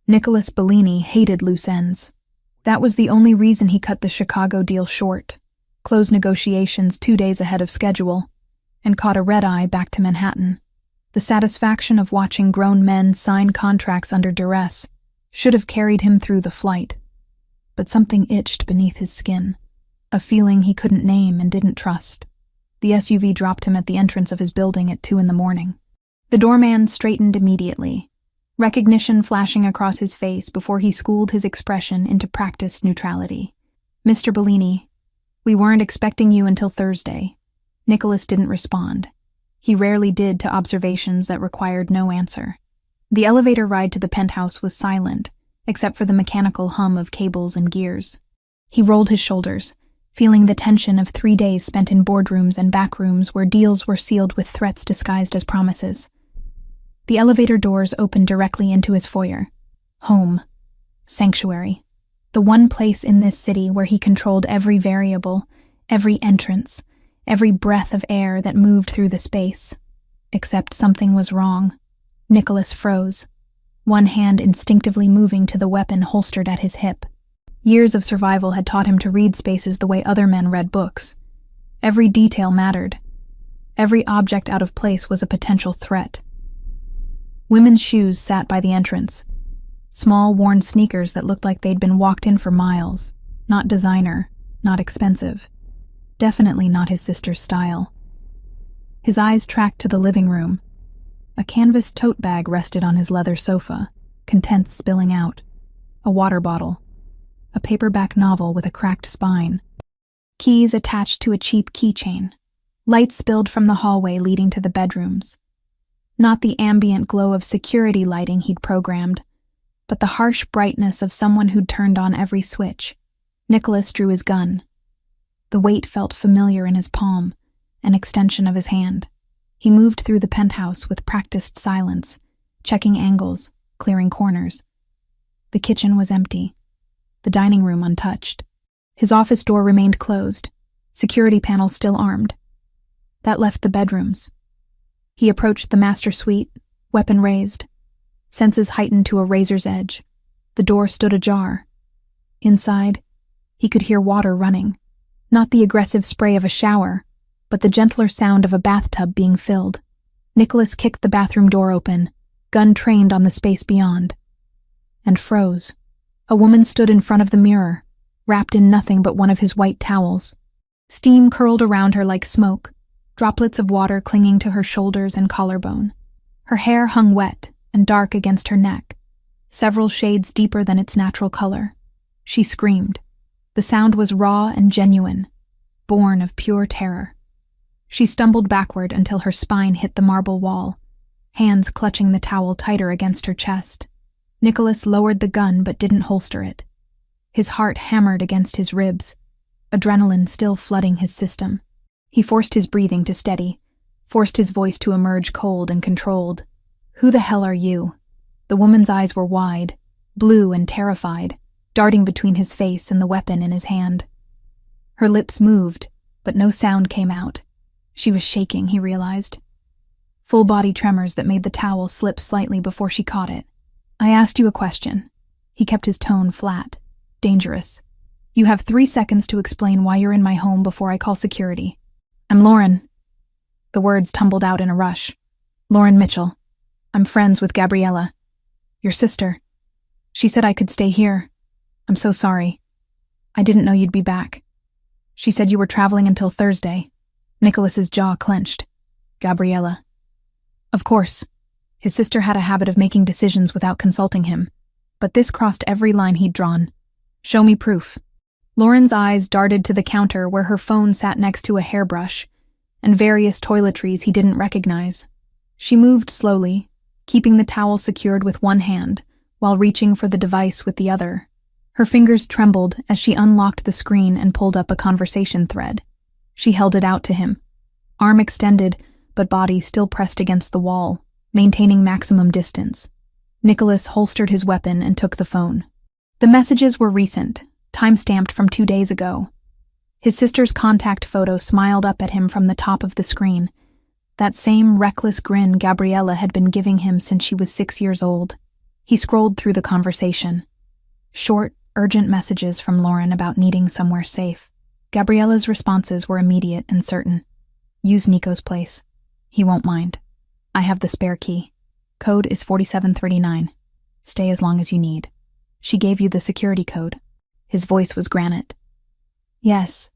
Nicholas Bellini hated loose ends. That was the only reason he cut the Chicago deal short, closed negotiations 2 days ahead of schedule, and caught a red-eye back to Manhattan. The satisfaction of watching grown men sign contracts under duress should have carried him through the flight. But something itched beneath his skin, a feeling he couldn't name and didn't trust. The SUV dropped him at the entrance of his building at 2 a.m. The doorman straightened immediately, recognition flashing across his face before he schooled his expression into practiced neutrality. "Mr. Bellini, we weren't expecting you until Thursday." Nicholas didn't respond. He rarely did to observations that required no answer. The elevator ride to the penthouse was silent, except for the mechanical hum of cables and gears. He rolled his shoulders, feeling the tension of 3 days spent in boardrooms and backrooms where deals were sealed with threats disguised as promises. The elevator doors opened directly into his foyer. Home. Sanctuary. The one place in this city where he controlled every variable, every entrance, every breath of air that moved through the space. Except something was wrong. Nicholas froze, one hand instinctively moving to the weapon holstered at his hip. Years of survival had taught him to read spaces the way other men read books. Every detail mattered. Every object out of place was a potential threat. Women's shoes sat by the entrance. Small, worn sneakers that looked like they'd been walked in for miles. Not designer, not expensive. Definitely not his sister's style. His eyes tracked to the living room. A canvas tote bag rested on his leather sofa, contents spilling out. A water bottle. A paperback novel with a cracked spine. Keys attached to a cheap keychain. Lights spilled from the hallway leading to the bedrooms. Not the ambient glow of security lighting he'd programmed, but the harsh brightness of someone who'd turned on every switch. Nicholas drew his gun. The weight felt familiar in his palm, an extension of his hand. He moved through the penthouse with practiced silence, checking angles, clearing corners. The kitchen was empty, the dining room untouched. His office door remained closed, security panels still armed. That left the bedrooms. He approached the master suite, weapon raised, senses heightened to a razor's edge. The door stood ajar. Inside, he could hear water running, not the aggressive spray of a shower, but the gentler sound of a bathtub being filled. Nicholas kicked the bathroom door open, gun trained on the space beyond, and froze. A woman stood in front of the mirror, wrapped in nothing but one of his white towels. Steam curled around her like smoke, droplets of water clinging to her shoulders and collarbone. Her hair hung wet and dark against her neck, several shades deeper than its natural color. She screamed. The sound was raw and genuine, born of pure terror. She stumbled backward until her spine hit the marble wall, hands clutching the towel tighter against her chest. Nicholas lowered the gun but didn't holster it. His heart hammered against his ribs, adrenaline still flooding his system. He forced his breathing to steady, forced his voice to emerge cold and controlled. "Who the hell are you?" The woman's eyes were wide, blue and terrified, darting between his face and the weapon in his hand. Her lips moved, but no sound came out. She was shaking, he realized. Full-body tremors that made the towel slip slightly before she caught it. "I asked you a question." He kept his tone flat, dangerous. "You have 3 seconds to explain why you're in my home before I call security." "I'm Lauren." The words tumbled out in a rush. "Lauren Mitchell. I'm friends with Gabriella. Your sister. She said I could stay here. I'm so sorry. I didn't know you'd be back. She said you were traveling until Thursday." Nicholas's jaw clenched. "Gabriella." Of course. His sister had a habit of making decisions without consulting him, but this crossed every line he'd drawn. "Show me proof." Lauren's eyes darted to the counter where her phone sat next to a hairbrush and various toiletries he didn't recognize. She moved slowly, keeping the towel secured with one hand while reaching for the device with the other. Her fingers trembled as she unlocked the screen and pulled up a conversation thread. She held it out to him, arm extended but body still pressed against the wall, maintaining maximum distance. Nicholas holstered his weapon and took the phone. The messages were recent, time-stamped from 2 days ago. His sister's contact photo smiled up at him from the top of the screen, that same reckless grin Gabriella had been giving him since she was 6 years old. He scrolled through the conversation. Short, urgent messages from Lauren about needing somewhere safe. Gabriella's responses were immediate and certain. Use Nico's place. He won't mind. I have the spare key. Code is 4739. Stay as long as you need. She gave you the security code. His voice was granite. Yes.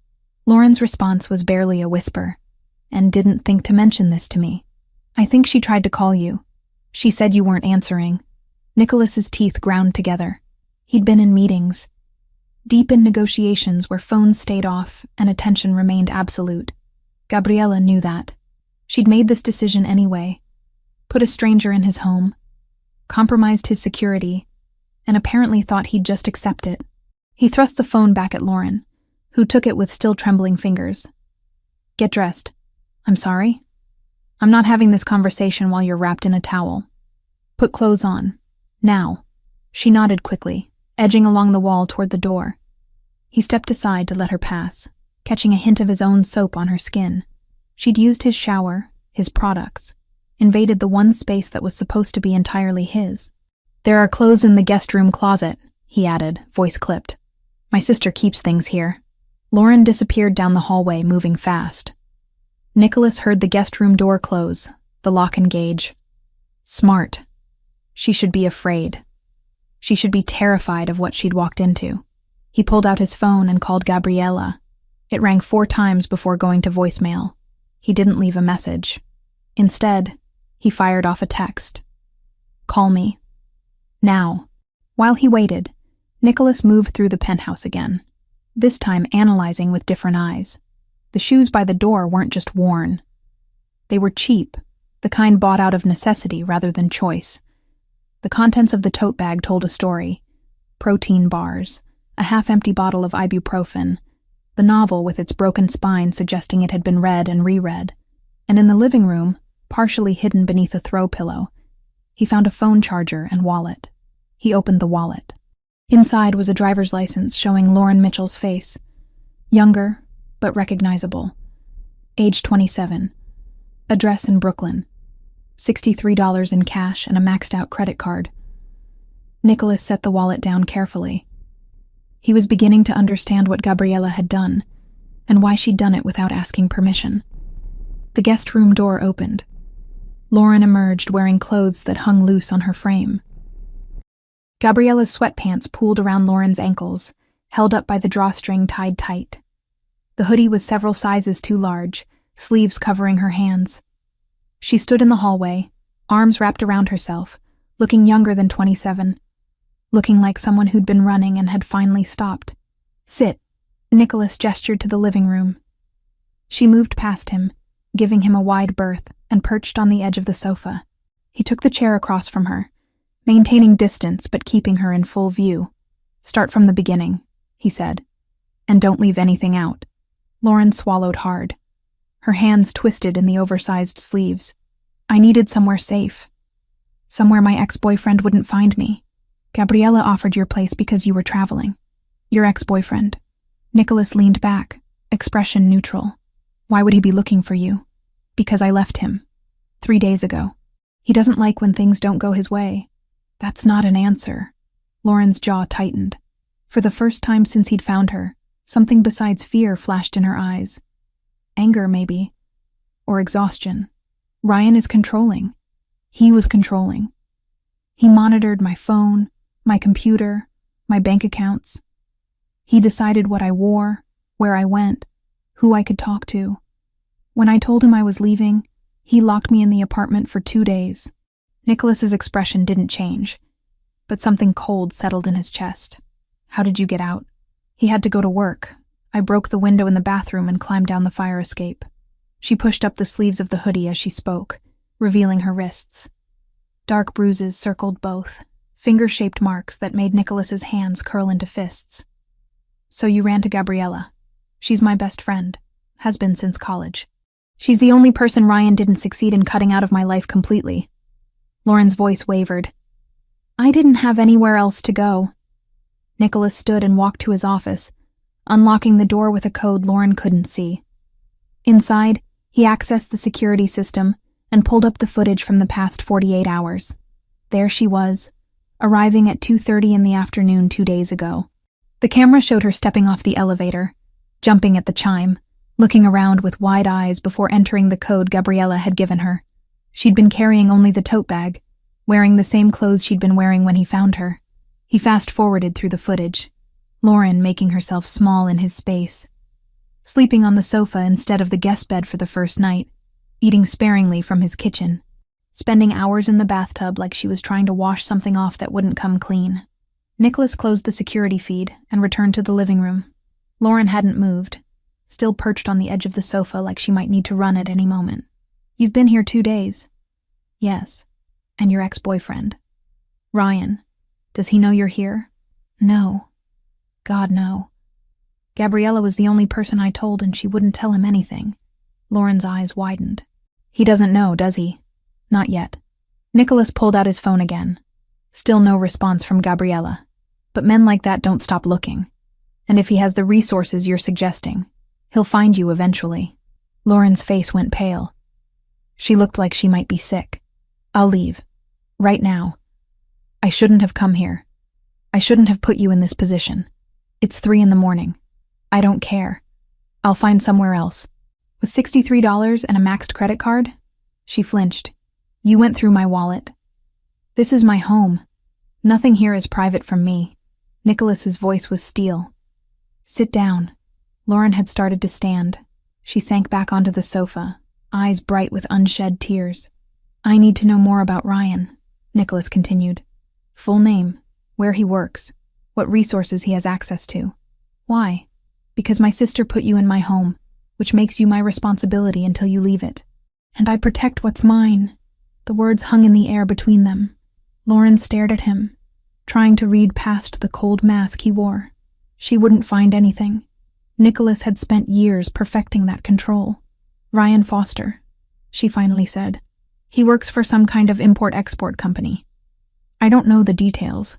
Lauren's response was barely a whisper, and didn't think to mention this to me. I think she tried to call you. She said you weren't answering. Nicholas's teeth ground together. He'd been in meetings. Deep in negotiations where phones stayed off and attention remained absolute. Gabriella knew that. She'd made this decision anyway. Put a stranger in his home, compromised his security, and apparently thought he'd just accept it. He thrust the phone back at Lauren, who took it with still trembling fingers. Get dressed. I'm sorry? I'm not having this conversation while you're wrapped in a towel. Put clothes on. Now. She nodded quickly, edging along the wall toward the door. He stepped aside to let her pass, catching a hint of his own soap on her skin. She'd used his shower, his products, invaded the one space that was supposed to be entirely his. There are clothes in the guest room closet, he added, voice clipped. My sister keeps things here. Lauren disappeared down the hallway, moving fast. Nicholas heard the guest room door close, the lock engage. Smart. She should be afraid. She should be terrified of what she'd walked into. He pulled out his phone and called Gabriella. It rang 4 times before going to voicemail. He didn't leave a message. Instead, he fired off a text. Call me. Now. While he waited, Nicholas moved through the penthouse again, this time analyzing with different eyes. The shoes by the door weren't just worn. They were cheap, the kind bought out of necessity rather than choice. The contents of the tote bag told a story. Protein bars, a half-empty bottle of ibuprofen, the novel with its broken spine suggesting it had been read and reread. And in the living room, partially hidden beneath a throw pillow, he found a phone charger and wallet. He opened the wallet. Inside was a driver's license showing Lauren Mitchell's face. Younger, but recognizable. Age 27. Address in Brooklyn. $63 in cash and a maxed-out credit card. Nicholas set the wallet down carefully. He was beginning to understand what Gabriella had done, and why she'd done it without asking permission. The guest room door opened. Lauren emerged wearing clothes that hung loose on her frame. Gabriella's sweatpants pooled around Lauren's ankles, held up by the drawstring tied tight. The hoodie was several sizes too large, sleeves covering her hands. She stood in the hallway, arms wrapped around herself, looking younger than 27, looking like someone who'd been running and had finally stopped. Sit, Nicholas gestured to the living room. She moved past him, giving him a wide berth, and perched on the edge of the sofa. He took the chair across from her, maintaining distance but keeping her in full view. Start from the beginning, he said, and don't leave anything out. Lauren swallowed hard. Her hands twisted in the oversized sleeves. I needed somewhere safe. Somewhere my ex-boyfriend wouldn't find me. Gabriella offered your place because you were traveling. Your ex-boyfriend. Nicholas leaned back, expression neutral. Why would he be looking for you? Because I left him. 3 days ago. He doesn't like when things don't go his way. That's not an answer. Lauren's jaw tightened. For the first time since he'd found her, something besides fear flashed in her eyes. Anger, maybe. Or exhaustion. Ryan is controlling. He was controlling. He monitored my phone, my computer, my bank accounts. He decided what I wore, where I went, who I could talk to. When I told him I was leaving, he locked me in the apartment for 2 days. Nicholas's expression didn't change, but something cold settled in his chest. How did you get out? He had to go to work. I broke the window in the bathroom and climbed down the fire escape. She pushed up the sleeves of the hoodie as she spoke, revealing her wrists. Dark bruises circled both, finger-shaped marks that made Nicholas's hands curl into fists. So you ran to Gabriella. She's my best friend, has been since college. She's the only person Ryan didn't succeed in cutting out of my life completely. Lauren's voice wavered. I didn't have anywhere else to go. Nicholas stood and walked to his office, unlocking the door with a code Lauren couldn't see. Inside, he accessed the security system and pulled up the footage from the past 48 hours. There she was, arriving at 2:30 in the afternoon 2 days ago. The camera showed her stepping off the elevator, jumping at the chime, looking around with wide eyes before entering the code Gabriella had given her. She'd been carrying only the tote bag, wearing the same clothes she'd been wearing when he found her. He fast-forwarded through the footage, Lauren making herself small in his space, sleeping on the sofa instead of the guest bed for the first night, eating sparingly from his kitchen, spending hours in the bathtub like she was trying to wash something off that wouldn't come clean. Nicholas closed the security feed and returned to the living room. Lauren hadn't moved, still perched on the edge of the sofa like she might need to run at any moment. "You've been here 2 days." "Yes. And your ex-boyfriend." "Ryan. Does he know you're here?" "No. God, no. Gabriella was the only person I told and she wouldn't tell him anything." Lauren's eyes widened. "He doesn't know, does he?" "Not yet." Nicholas pulled out his phone again. Still no response from Gabriella. But men like that don't stop looking. And if he has the resources you're suggesting, he'll find you eventually. Lauren's face went pale. She looked like she might be sick. "I'll leave. Right now. I shouldn't have come here. I shouldn't have put you in this position. It's 3 a.m. I don't care. I'll find somewhere else." "With $63 and a maxed credit card?" She flinched. "You went through my wallet. This is my home. Nothing here is private from me." Nicholas's voice was steel. "Sit down." Lauren had started to stand. She sank back onto the sofa, eyes bright with unshed tears. "I need to know more about Ryan," Nicholas continued. "Full name, where he works, what resources he has access to." "Why?" "Because my sister put you in my home, which makes you my responsibility until you leave it. And I protect what's mine." The words hung in the air between them. Lauren stared at him, trying to read past the cold mask he wore. She wouldn't find anything. Nicholas had spent years perfecting that control. "Ryan Foster," she finally said. "He works for some kind of import-export company. I don't know the details.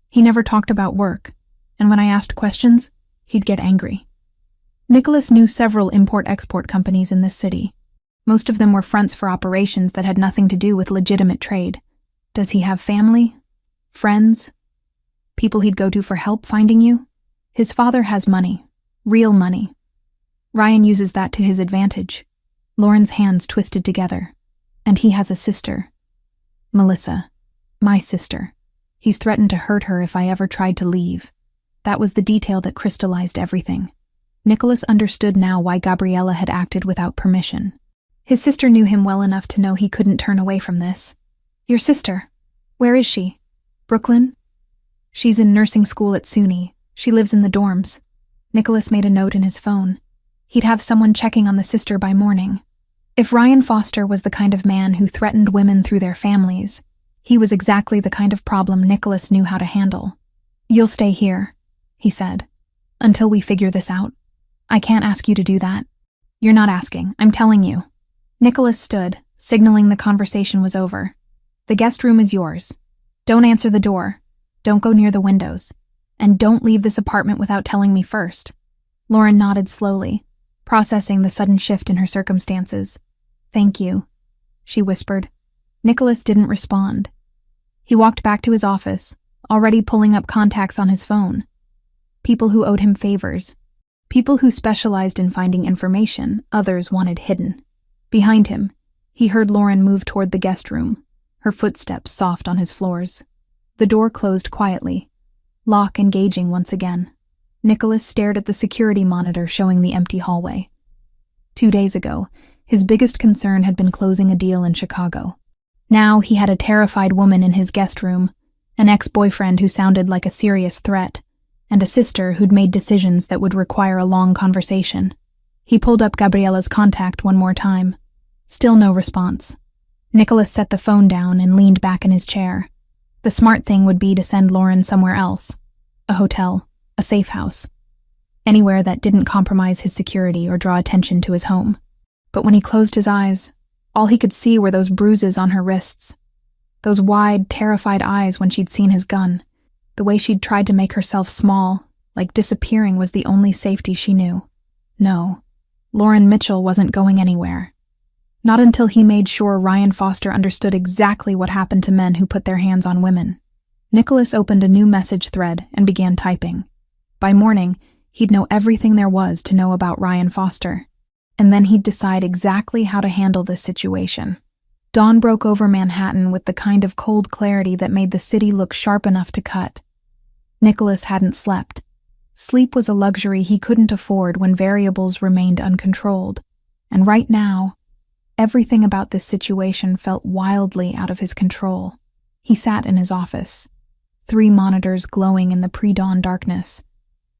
He never talked about work, and when I asked questions, he'd get angry." Nicholas knew several import-export companies in this city. Most of them were fronts for operations that had nothing to do with legitimate trade. Does he have family? Friends? People he'd go to for help finding you? His father has money. Real money. Ryan uses that to his advantage. Lauren's hands twisted together. And he has a sister. Melissa. My sister. He's threatened to hurt her if I ever tried to leave. That was the detail that crystallized everything. Nicholas understood now why Gabriella had acted without permission. His sister knew him well enough to know he couldn't turn away from this. "Your sister. Where is she?" "Brooklyn?" "She's in nursing school at SUNY. She lives in the dorms." Nicholas made a note in his phone. He'd have someone checking on the sister by morning. If Ryan Foster was the kind of man who threatened women through their families, he was exactly the kind of problem Nicholas knew how to handle. "You'll stay here," he said, "until we figure this out. I can't ask you to do that." "You're not asking, I'm telling you." Nicholas stood, signaling the conversation was over. "The guest room is yours. Don't answer the door. Don't go near the windows. And don't leave this apartment without telling me first." Lauren nodded slowly, processing the sudden shift in her circumstances. "Thank you," she whispered. Nicholas didn't respond. He walked back to his office, already pulling up contacts on his phone. People who owed him favors. People who specialized in finding information others wanted hidden. Behind him, he heard Lauren move toward the guest room, her footsteps soft on his floors. The door closed quietly, lock engaging once again. Nicholas stared at the security monitor showing the empty hallway. 2 days ago, his biggest concern had been closing a deal in Chicago. Now he had a terrified woman in his guest room, an ex-boyfriend who sounded like a serious threat, and a sister who'd made decisions that would require a long conversation. He pulled up Gabriella's contact one more time. Still no response. Nicholas set the phone down and leaned back in his chair. The smart thing would be to send Lauren somewhere else. A hotel, a safe house. Anywhere that didn't compromise his security or draw attention to his home. But when he closed his eyes, all he could see were those bruises on her wrists. Those wide, terrified eyes when she'd seen his gun. The way she'd tried to make herself small, like disappearing was the only safety she knew. No, Lauren Mitchell wasn't going anywhere. Not until he made sure Ryan Foster understood exactly what happened to men who put their hands on women. Nicholas opened a new message thread and began typing. By morning, he'd know everything there was to know about Ryan Foster. And then he'd decide exactly how to handle this situation. Dawn broke over Manhattan with the kind of cold clarity that made the city look sharp enough to cut. Nicholas hadn't slept. Sleep was a luxury he couldn't afford when variables remained uncontrolled. And right now, everything about this situation felt wildly out of his control. He sat in his office, 3 monitors glowing in the pre-dawn darkness,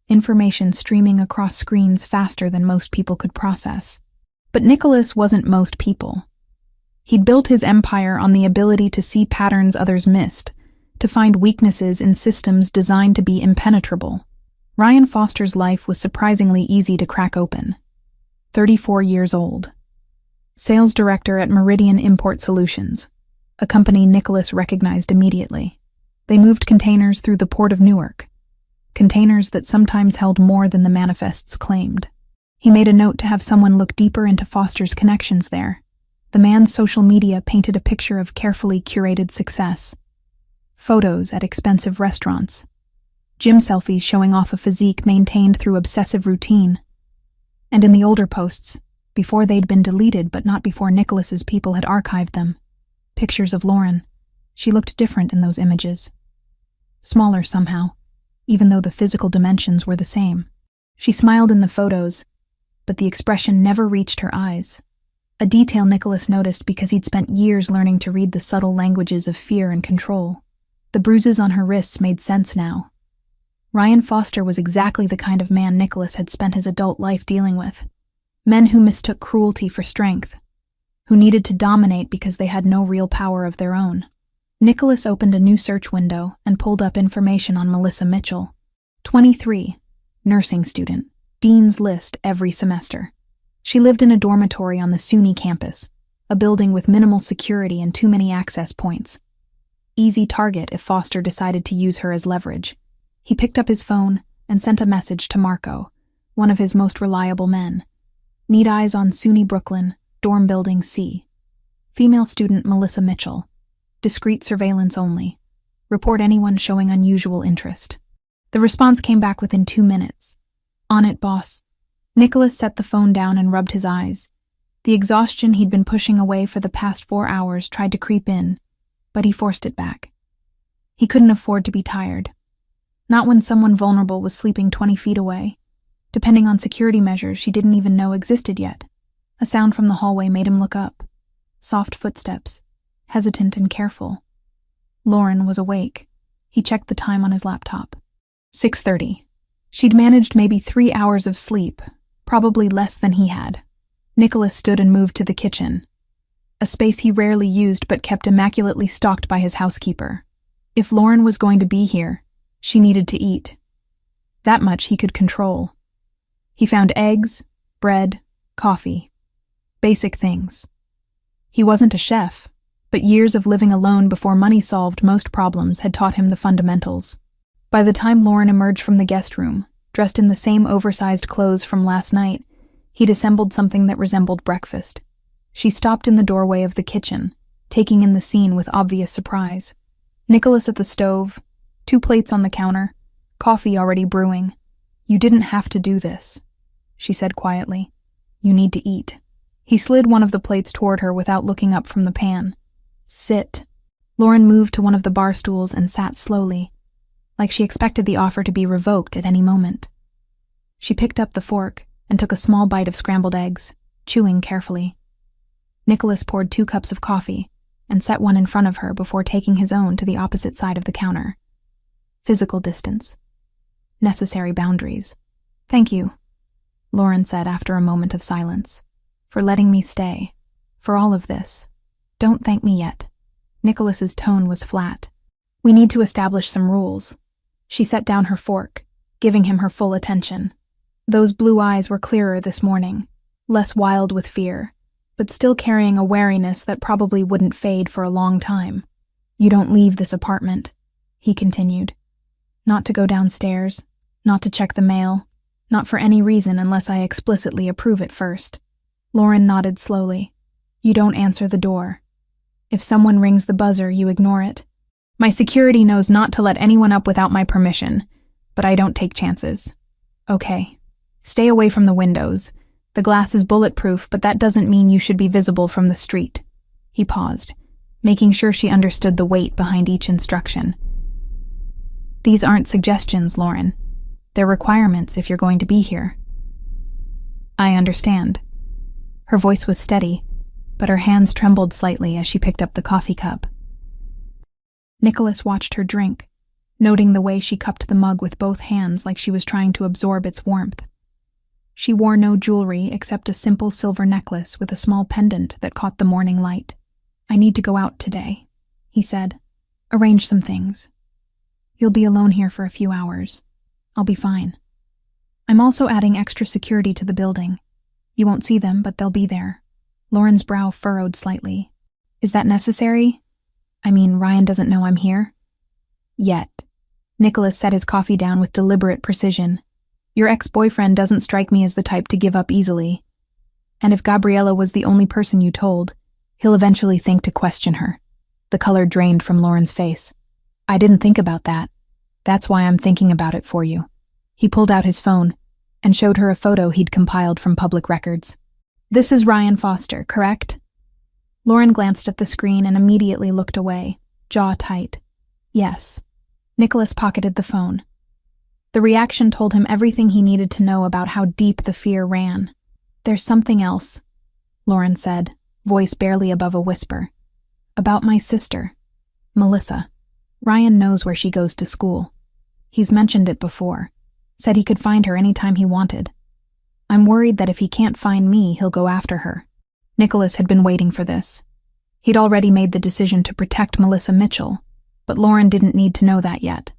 information streaming across screens faster than most people could process. But Nicholas wasn't most people. He'd built his empire on the ability to see patterns others missed, to find weaknesses in systems designed to be impenetrable. Ryan Foster's life was surprisingly easy to crack open. 34 years old. Sales director at Meridian Import Solutions, a company Nicholas recognized immediately. They moved containers through the port of Newark, containers that sometimes held more than the manifests claimed. He made a note to have someone look deeper into Foster's connections there. The man's social media painted a picture of carefully curated success. Photos at expensive restaurants. Gym selfies showing off a physique maintained through obsessive routine. And in the older posts, before they'd been deleted but not before Nicholas's people had archived them, pictures of Lauren. She looked different in those images. Smaller somehow, even though the physical dimensions were the same. She smiled in the photos, but the expression never reached her eyes. A detail Nicholas noticed because he'd spent years learning to read the subtle languages of fear and control. The bruises on her wrists made sense now. Ryan Foster was exactly the kind of man Nicholas had spent his adult life dealing with. Men who mistook cruelty for strength, who needed to dominate because they had no real power of their own. Nicholas opened a new search window and pulled up information on Melissa Mitchell. 23, nursing student, Dean's List every semester. She lived in a dormitory on the SUNY campus, a building with minimal security and too many access points. Easy target if Foster decided to use her as leverage. He picked up his phone and sent a message to Marco, one of his most reliable men. Need eyes on SUNY Brooklyn, dorm building C. Female student Melissa Mitchell. Discreet surveillance only. Report anyone showing unusual interest. The response came back within 2 minutes. On it, boss. Nicholas set the phone down and rubbed his eyes. The exhaustion he'd been pushing away for the past 4 hours tried to creep in, but he forced it back. He couldn't afford to be tired. Not when someone vulnerable was sleeping 20 feet away, depending on security measures she didn't even know existed yet. A sound from the hallway made him look up. Soft footsteps, hesitant and careful. Lauren was awake. He checked the time on his laptop. 6:30. She'd managed maybe 3 hours of sleep, probably less than he had. Nicholas stood and moved to the kitchen, a space he rarely used but kept immaculately stocked by his housekeeper. If Lauren was going to be here, she needed to eat. That much he could control. He found eggs, bread, coffee. Basic things. He wasn't a chef, but years of living alone before money solved most problems had taught him the fundamentals. By the time Lauren emerged from the guest room, dressed in the same oversized clothes from last night, he'd assembled something that resembled breakfast. She stopped in the doorway of the kitchen, taking in the scene with obvious surprise. Nicholas at the stove, 2 plates on the counter, coffee already brewing. "You didn't have to do this," she said quietly. "You need to eat." He slid one of the plates toward her without looking up from the pan. "Sit." Lauren moved to one of the bar stools and sat slowly, like she expected the offer to be revoked at any moment. She picked up the fork and took a small bite of scrambled eggs, chewing carefully. Nicholas poured 2 cups of coffee and set one in front of her before taking his own to the opposite side of the counter. Physical distance. Necessary boundaries. "Thank you," Lauren said after a moment of silence, "for letting me stay. For all of this. Don't thank me yet." Nicholas's tone was flat. "We need to establish some rules." She set down her fork, giving him her full attention. Those blue eyes were clearer this morning, less wild with fear, but still carrying a wariness that probably wouldn't fade for a long time. "You don't leave this apartment," he continued. "Not to go downstairs, not to check the mail, not for any reason unless I explicitly approve it first." Lauren nodded slowly. "You don't answer the door. If someone rings the buzzer, you ignore it. My security knows not to let anyone up without my permission, but I don't take chances. Okay. Stay away from the windows. The glass is bulletproof, but that doesn't mean you should be visible from the street. He paused, making sure she understood the weight behind each instruction. These aren't suggestions, Lauren. They're requirements if you're going to be here. I understand. Her voice was steady, but her hands trembled slightly as she picked up the coffee cup. Nicholas watched her drink, noting the way she cupped the mug with both hands like she was trying to absorb its warmth. She wore no jewelry except a simple silver necklace with a small pendant that caught the morning light. I need to go out today, he said. Arrange some things. You'll be alone here for a few hours. I'll be fine. I'm also adding extra security to the building. You won't see them, but they'll be there. Lauren's brow furrowed slightly. Is that necessary? I mean, Ryan doesn't know I'm here? Yet. Nicholas set his coffee down with deliberate precision. Your ex-boyfriend doesn't strike me as the type to give up easily. And if Gabriella was the only person you told, he'll eventually think to question her. The color drained from Lauren's face. I didn't think about that. That's why I'm thinking about it for you. He pulled out his phone and showed her a photo he'd compiled from public records. This is Ryan Foster, correct? Lauren glanced at the screen and immediately looked away, jaw tight. Yes. Nicholas pocketed the phone. The reaction told him everything he needed to know about how deep the fear ran. There's something else, Lauren said, voice barely above a whisper. About my sister, Melissa. Ryan knows where she goes to school. He's mentioned it before. Said he could find her anytime he wanted. I'm worried that if he can't find me, he'll go after her. Nicholas had been waiting for this. He'd already made the decision to protect Melissa Mitchell, but Lauren didn't need to know that yet.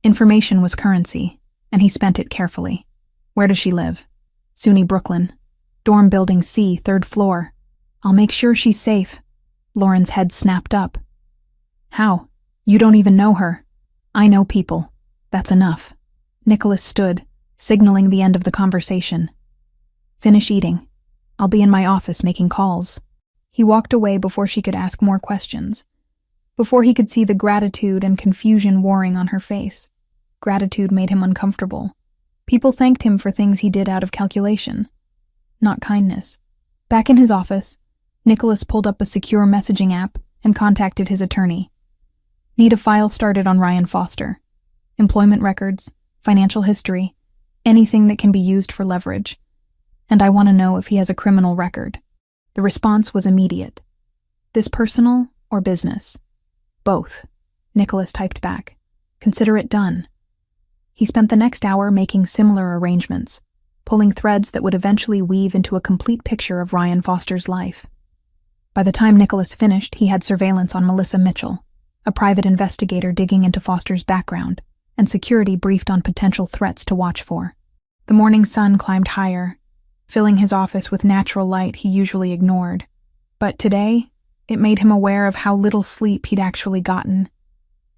Information was currency, and he spent it carefully. Where does she live? SUNY Brooklyn. Dorm building C, 3rd floor. I'll make sure she's safe. Lauren's head snapped up. How? You don't even know her. I know people. That's enough. Nicholas stood, signaling the end of the conversation. Finish eating. I'll be in my office making calls. He walked away before she could ask more questions. Before he could see the gratitude and confusion warring on her face. Gratitude made him uncomfortable. People thanked him for things he did out of calculation, not kindness. Back in his office, Nicholas pulled up a secure messaging app and contacted his attorney. Need a file started on Ryan Foster. Employment records, financial history, anything that can be used for leverage. And I want to know if he has a criminal record. The response was immediate. This personal or business? Both, Nicholas typed back. Consider it done. He spent the next hour making similar arrangements, pulling threads that would eventually weave into a complete picture of Ryan Foster's life. By the time Nicholas finished, he had surveillance on Melissa Mitchell, a private investigator digging into Foster's background, and security briefed on potential threats to watch for. The morning sun climbed higher, filling his office with natural light he usually ignored. But today, it made him aware of how little sleep he'd actually gotten,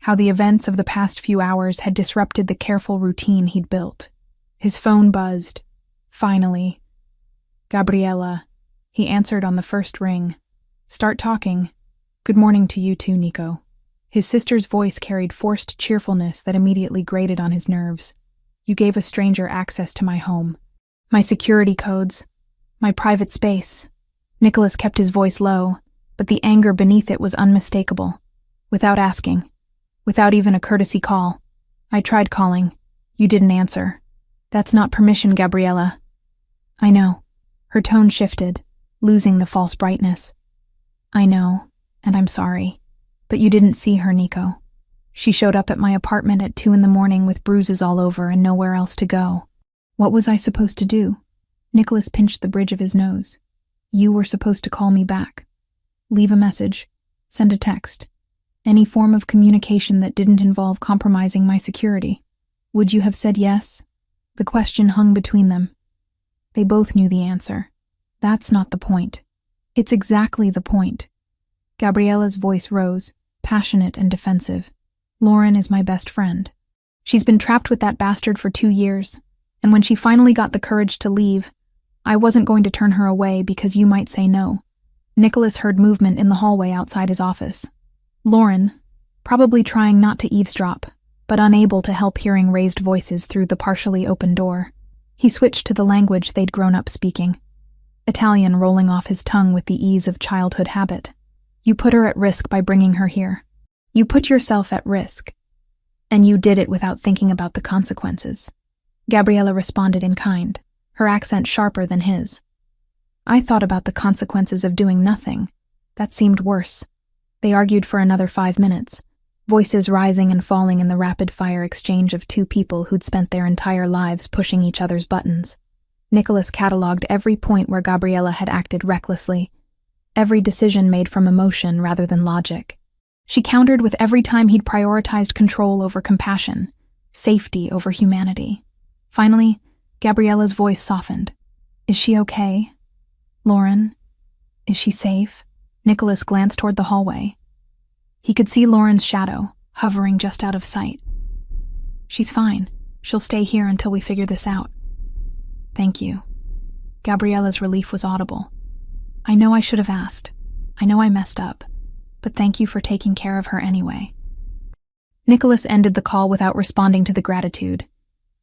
how the events of the past few hours had disrupted the careful routine he'd built. His phone buzzed. Finally. Gabriella. He answered on the first ring. Start talking. Good morning to you too, Nico. His sister's voice carried forced cheerfulness that immediately grated on his nerves. You gave a stranger access to my home. My security codes. My private space. Nicholas kept his voice low, but the anger beneath it was unmistakable. Without asking. Without even a courtesy call. I tried calling. You didn't answer. That's not permission, Gabriella. I know. Her tone shifted, losing the false brightness. I know, and I'm sorry. But you didn't see her, Nico. She showed up at my apartment at 2 a.m. with bruises all over and nowhere else to go. What was I supposed to do? Nicholas pinched the bridge of his nose. You were supposed to call me back. Leave a message. Send a text. Any form of communication that didn't involve compromising my security. Would you have said yes? The question hung between them. They both knew the answer. That's not the point. It's exactly the point. Gabriella's voice rose, passionate and defensive. Lauren is my best friend. She's been trapped with that bastard for 2 years, and when she finally got the courage to leave, I wasn't going to turn her away because you might say no. Nicholas heard movement in the hallway outside his office. Lauren, probably trying not to eavesdrop, but unable to help hearing raised voices through the partially open door. He switched to the language they'd grown up speaking, Italian rolling off his tongue with the ease of childhood habit. You put her at risk by bringing her here. You put yourself at risk. And you did it without thinking about the consequences. Gabriella responded in kind, her accent sharper than his. I thought about the consequences of doing nothing. That seemed worse. They argued for another 5 minutes, voices rising and falling in the rapid-fire exchange of two people who'd spent their entire lives pushing each other's buttons. Nicholas catalogued every point where Gabriella had acted recklessly, every decision made from emotion rather than logic. She countered with every time he'd prioritized control over compassion, safety over humanity. Finally, Gabriella's voice softened. Is she okay? Lauren? Is she safe? Nicholas glanced toward the hallway. He could see Lauren's shadow, hovering just out of sight. She's fine. She'll stay here until we figure this out. Thank you. Gabriella's relief was audible. I know I should have asked. I know I messed up. But thank you for taking care of her anyway. Nicholas ended the call without responding to the gratitude.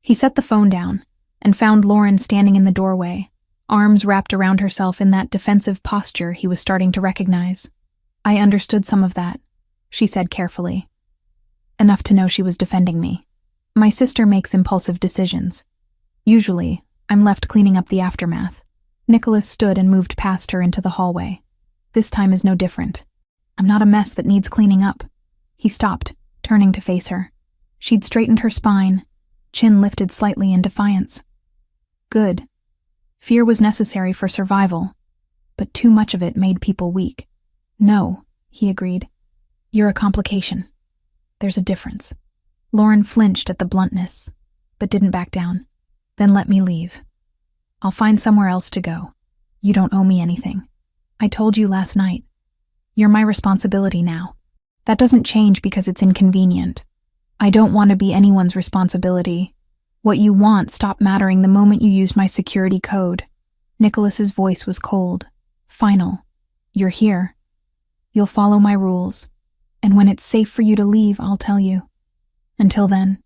He set the phone down and found Lauren standing in the doorway, arms wrapped around herself in that defensive posture he was starting to recognize. I understood some of that, she said carefully. Enough to know she was defending me. My sister makes impulsive decisions. Usually, I'm left cleaning up the aftermath. Nicholas stood and moved past her into the hallway. This time is no different. I'm not a mess that needs cleaning up. He stopped, turning to face her. She'd straightened her spine, chin lifted slightly in defiance. Good. Fear was necessary for survival, but too much of it made people weak. No, he agreed. You're a complication. There's a difference. Lauren flinched at the bluntness, but didn't back down. Then let me leave. I'll find somewhere else to go. You don't owe me anything. I told you last night. You're my responsibility now. That doesn't change because it's inconvenient. I don't want to be anyone's responsibility. What you want stopped mattering the moment you used my security code. Nicholas's voice was cold, final. You're here. You'll follow my rules. And when it's safe for you to leave, I'll tell you. Until then,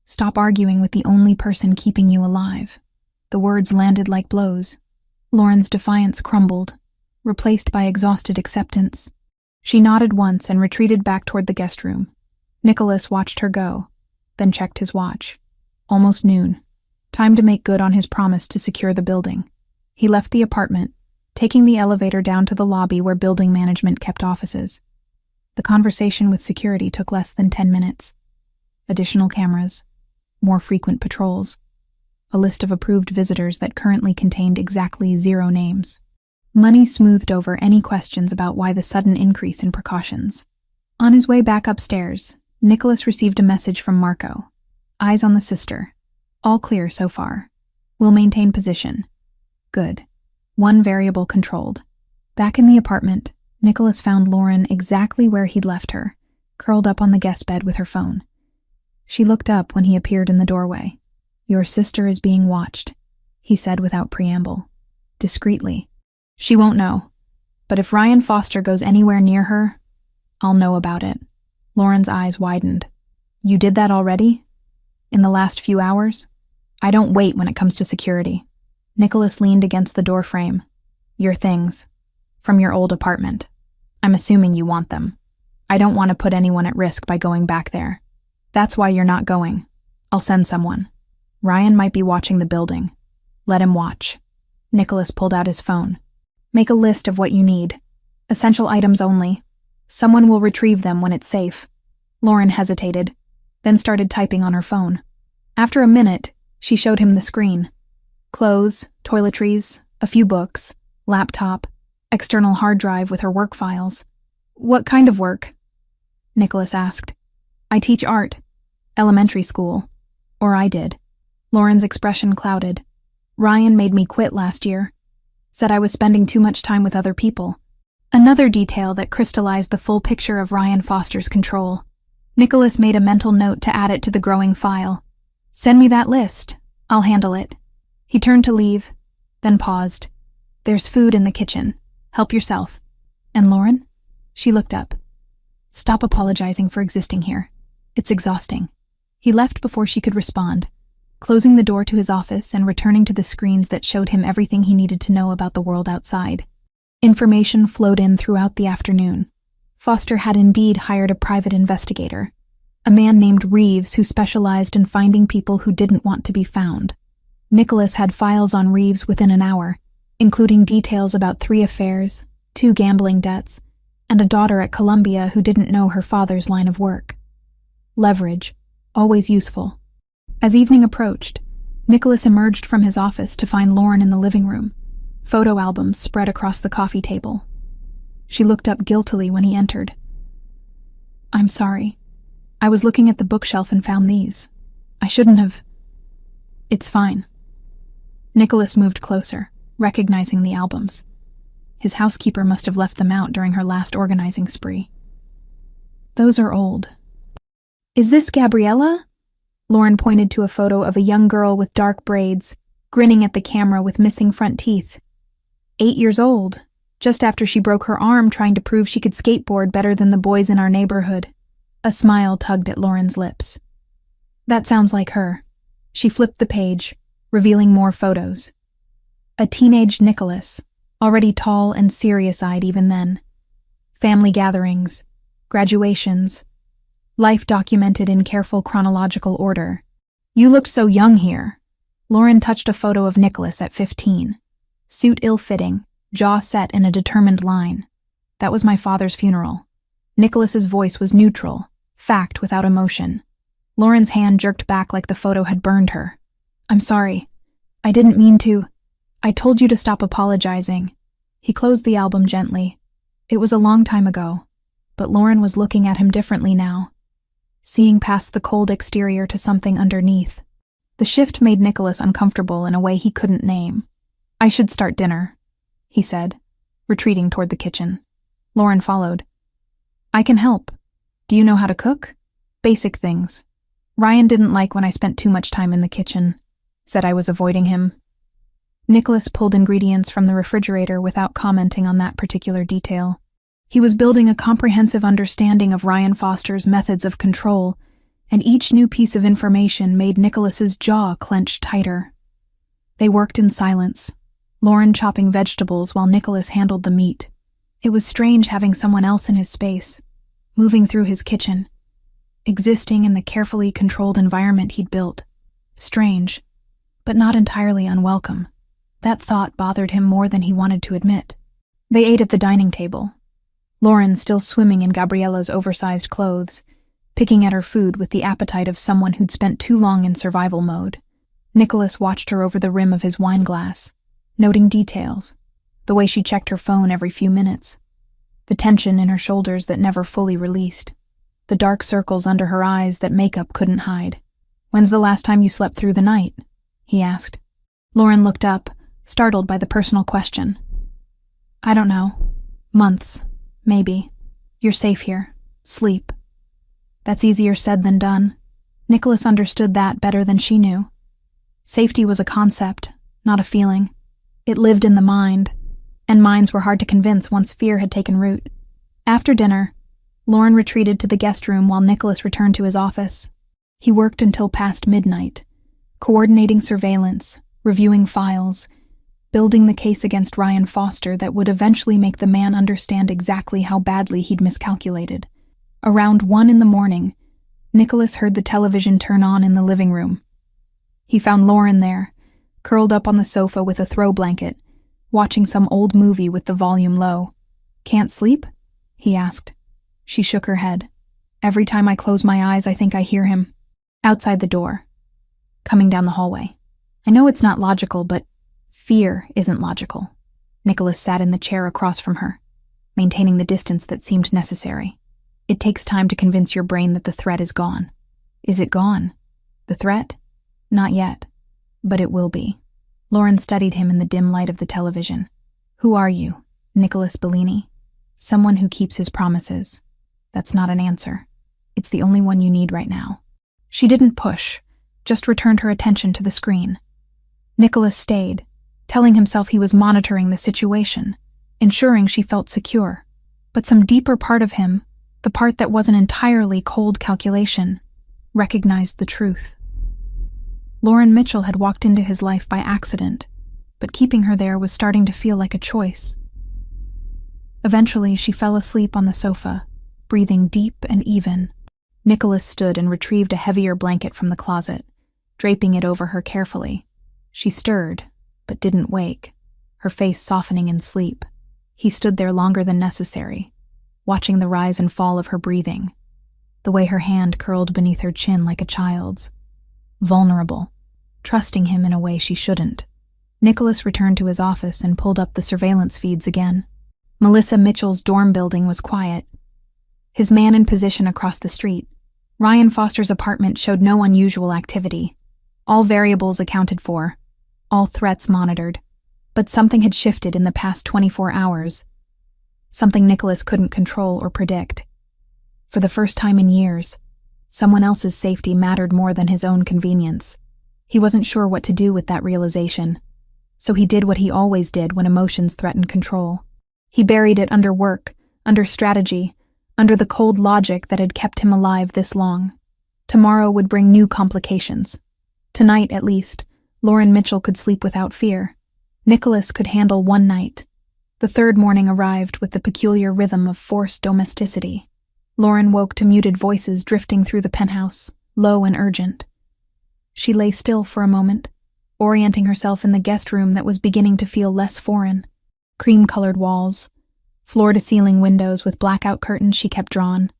stop arguing with the only person keeping you alive. The words landed like blows. Lauren's defiance crumbled, replaced by exhausted acceptance. She nodded once and retreated back toward the guest room. Nicholas watched her go, then checked his watch. Almost noon. Time to make good on his promise to secure the building. He left the apartment, taking the elevator down to the lobby where building management kept offices. The conversation with security took less than 10 minutes. Additional cameras, more frequent patrols, a list of approved visitors that currently contained exactly 0 names. Money smoothed over any questions about why the sudden increase in precautions. On his way back upstairs, Nicholas received a message from Marco. Eyes on the sister. All clear so far. We'll maintain position. Good. 1 variable controlled. Back in the apartment, Nicholas found Lauren exactly where he'd left her, curled up on the guest bed with her phone. She looked up when he appeared in the doorway. Your sister is being watched, he said without preamble. Discreetly. She won't know. But if Ryan Foster goes anywhere near her, I'll know about it. Lauren's eyes widened. You did that already? In the last few hours? I don't wait when it comes to security. Nicholas leaned against the doorframe. Your things. From your old apartment. I'm assuming you want them. I don't want to put anyone at risk by going back there. That's why you're not going. I'll send someone. Ryan might be watching the building. Let him watch. Nicholas pulled out his phone. Make a list of what you need. Essential items only. Someone will retrieve them when it's safe. Lauren hesitated, then started typing on her phone. After a minute, she showed him the screen. Clothes, toiletries, a few books, laptop, external hard drive with her work files. What kind of work? Nicholas asked. I teach art. Elementary school. Or I did. Lauren's expression clouded. Ryan made me quit last year. Said I was spending too much time with other people. Another detail that crystallized the full picture of Ryan Foster's control. Nicholas made a mental note to add it to the growing file. Send me that list. I'll handle it. He turned to leave, then paused. There's food in the kitchen. Help yourself. And Lauren? She looked up. Stop apologizing for existing here. It's exhausting. He left before she could respond, closing the door to his office and returning to the screens that showed him everything he needed to know about the world outside. Information flowed in throughout the afternoon. Foster had indeed hired a private investigator, a man named Reeves who specialized in finding people who didn't want to be found. Nicholas had files on Reeves within an hour, including details about 3 affairs, 2 gambling debts, and a daughter at Columbia who didn't know her father's line of work. Leverage, always useful. As evening approached, Nicholas emerged from his office to find Lauren in the living room, photo albums spread across the coffee table. She looked up guiltily when he entered. "I'm sorry. I was looking at the bookshelf and found these. I shouldn't have." "It's fine." Nicholas moved closer, recognizing the albums. His housekeeper must have left them out during her last organizing spree. "Those are old." "Is this Gabriella?" Lauren pointed to a photo of a young girl with dark braids, grinning at the camera with missing front teeth. 8 years old, just after she broke her arm trying to prove she could skateboard better than the boys in our neighborhood. A smile tugged at Lauren's lips. "That sounds like her." She flipped the page, revealing more photos. A teenage Nicholas, already tall and serious-eyed even then. Family gatherings, graduations, life documented in careful chronological order. "You looked so young here." Lauren touched a photo of Nicholas at 15. Suit ill-fitting, jaw set in a determined line. "That was my father's funeral." Nicholas's voice was neutral, fact without emotion. Lauren's hand jerked back like the photo had burned her. "I'm sorry. I didn't mean to. I told you to stop apologizing." He closed the album gently. It was a long time ago, but Lauren was looking at him differently now, seeing past the cold exterior to something underneath. The shift made Nicholas uncomfortable in a way he couldn't name. "I should start dinner," he said, retreating toward the kitchen. Lauren followed. "I can help. Do you know how to cook?" "Basic things. Ryan didn't like when I spent too much time in the kitchen. Said I was avoiding him." Nicholas pulled ingredients from the refrigerator without commenting on that particular detail. He was building a comprehensive understanding of Ryan Foster's methods of control, and each new piece of information made Nicholas's jaw clench tighter. They worked in silence, Lauren chopping vegetables while Nicholas handled the meat. It was strange having someone else in his space, moving through his kitchen, existing in the carefully controlled environment he'd built. Strange, but not entirely unwelcome. That thought bothered him more than he wanted to admit. They ate at the dining table, Lauren still swimming in Gabriella's oversized clothes, picking at her food with the appetite of someone who'd spent too long in survival mode. Nicholas watched her over the rim of his wine glass, noting details, the way she checked her phone every few minutes, the tension in her shoulders that never fully released, the dark circles under her eyes that makeup couldn't hide. "When's the last time you slept through the night?" he asked. Lauren looked up, startled by the personal question. "I don't know. Months, maybe. You're safe here. Sleep." That's easier said than done. Nicholas understood that better than she knew. Safety was a concept, not a feeling. It lived in the mind, and minds were hard to convince once fear had taken root. After dinner, Lauren retreated to the guest room while Nicholas returned to his office. He worked until past midnight, coordinating surveillance, reviewing files, building the case against Ryan Foster that would eventually make the man understand exactly how badly he'd miscalculated. Around 1 a.m, Nicholas heard the television turn on in the living room. He found Lauren there, curled up on the sofa with a throw blanket, watching some old movie with the volume low. "Can't sleep?" he asked. She shook her head. "Every time I close my eyes, I think I hear him." Outside the door, coming down the hallway. "I know it's not logical, but fear isn't logical." Nicholas sat in the chair across from her, maintaining the distance that seemed necessary. "It takes time to convince your brain that the threat is gone." "Is it gone? The threat?" "Not yet, but it will be." Lauren studied him in the dim light of the television. "Who are you, Nicholas Bellini?" "Someone who keeps his promises." "That's not an answer. It's the only one you need right now." She didn't push, just returned her attention to the screen. Nicholas stayed, telling himself he was monitoring the situation, ensuring she felt secure. But some deeper part of him, The part that wasn't entirely cold calculation recognized the truth. Lauren Mitchell had walked into his life by accident, but keeping her there was starting to feel like a choice. Eventually, she fell asleep on the sofa, breathing deep and even. Nicholas stood and retrieved a heavier blanket from the closet, draping it over her carefully. She stirred, but didn't wake, her face softening in sleep. He stood there longer than necessary, watching the rise and fall of her breathing, the way her hand curled beneath her chin like a child's. Vulnerable, trusting him in a way she shouldn't. Nicholas returned to his office and pulled up the surveillance feeds again. Melissa Mitchell's dorm building was quiet. His man in position across the street, Ryan Foster's apartment, showed no unusual activity. All variables accounted for, all threats monitored. But something had shifted in the past 24 hours. Something Nicholas couldn't control or predict. For the first time in years, someone else's safety mattered more than his own convenience. He wasn't sure what to do with that realization, so he did what he always did when emotions threatened control. He buried it under work, under strategy, under the cold logic that had kept him alive this long. Tomorrow would bring new complications. Tonight, at least, Lauren Mitchell could sleep without fear. Nicholas could handle one night. The third morning arrived with the peculiar rhythm of forced domesticity. Lauren woke to muted voices drifting through the penthouse, low and urgent. She lay still for a moment, orienting herself in the guest room that was beginning to feel less foreign. Cream-colored walls, floor-to-ceiling windows with blackout curtains she kept drawn,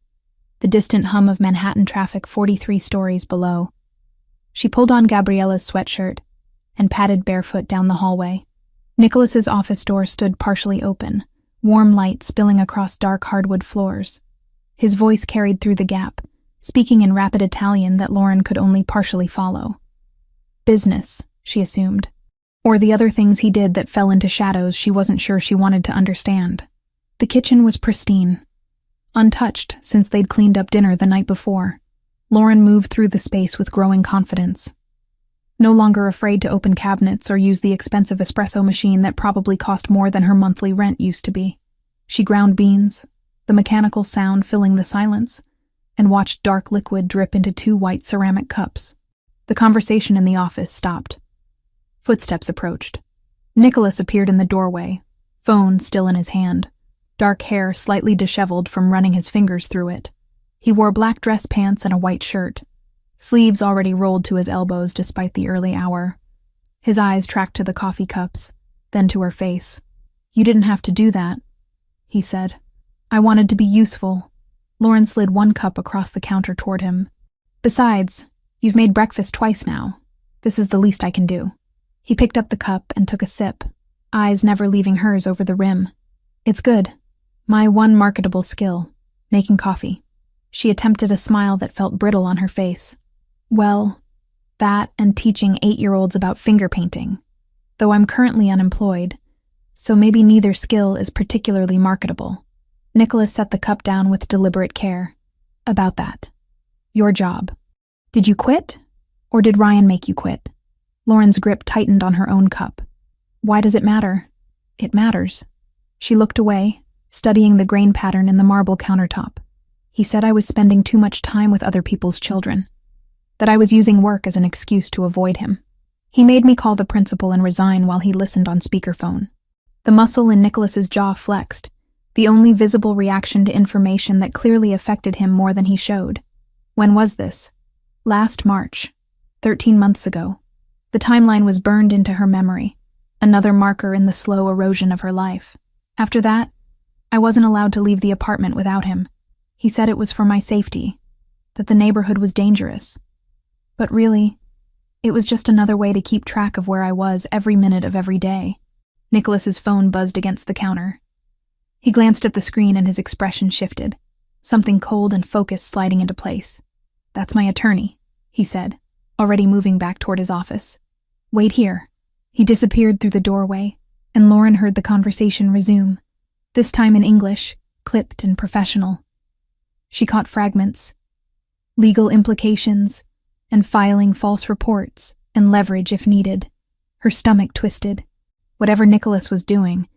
the distant hum of Manhattan traffic 43 stories below. She pulled on Gabriella's sweatshirt and padded barefoot down the hallway. Nicholas's office door stood partially open, warm light spilling across dark hardwood floors. His voice carried through the gap, speaking in rapid Italian that Lauren could only partially follow. Business, she assumed. Or the other things he did that fell into shadows she wasn't sure she wanted to understand. The kitchen was pristine, untouched since they'd cleaned up dinner the night before. Lauren moved through the space with growing confidence. No longer afraid to open cabinets or use the expensive espresso machine that probably cost more than her monthly rent used to be. She ground beans, the mechanical sound filling the silence, and watched dark liquid drip into 2 white ceramic cups. The conversation in the office stopped. Footsteps approached. Nicholas appeared in the doorway, phone still in his hand, dark hair slightly disheveled from running his fingers through it. He wore black dress pants and a white shirt, sleeves already rolled to his elbows despite the early hour. His eyes tracked to the coffee cups, then to her face. "You didn't have to do that," he said. "I wanted to be useful." Lauren slid 1 cup across the counter toward him. "Besides, you've made breakfast twice now. This is the least I can do." He picked up the cup and took a sip, eyes never leaving hers over the rim. "It's good. My one marketable skill, making coffee." She attempted a smile that felt brittle on her face. "Well, that and teaching 8-year-olds about finger painting, though I'm currently unemployed, so maybe neither skill is particularly marketable." Nicholas set the cup down with deliberate care. "About that. Your job. Did you quit? Or did Ryan make you quit?" Lauren's grip tightened on her own cup. "Why does it matter?" "It matters." She looked away, studying the grain pattern in the marble countertop. "He said I was spending too much time with other people's children, that I was using work as an excuse to avoid him. He made me call the principal and resign while he listened on speakerphone." The muscle in Nicholas's jaw flexed, the only visible reaction to information that clearly affected him more than he showed. When was this? Last March, 13 months ago. The timeline was burned into her memory, another marker in the slow erosion of her life. After that, I wasn't allowed to leave the apartment without him. He said it was for my safety, that the neighborhood was dangerous. But really, it was just another way to keep track of where I was every minute of every day. Nicholas's phone buzzed against the counter. He glanced at the screen and his expression shifted, something cold and focused sliding into place. "That's my attorney," he said, already moving back toward his office. "Wait here." He disappeared through the doorway, and Lauren heard the conversation resume, this time in English, clipped and professional. She caught fragments. Legal implications, and filing false reports, and leverage if needed. Her stomach twisted. Whatever Nicholas was doing,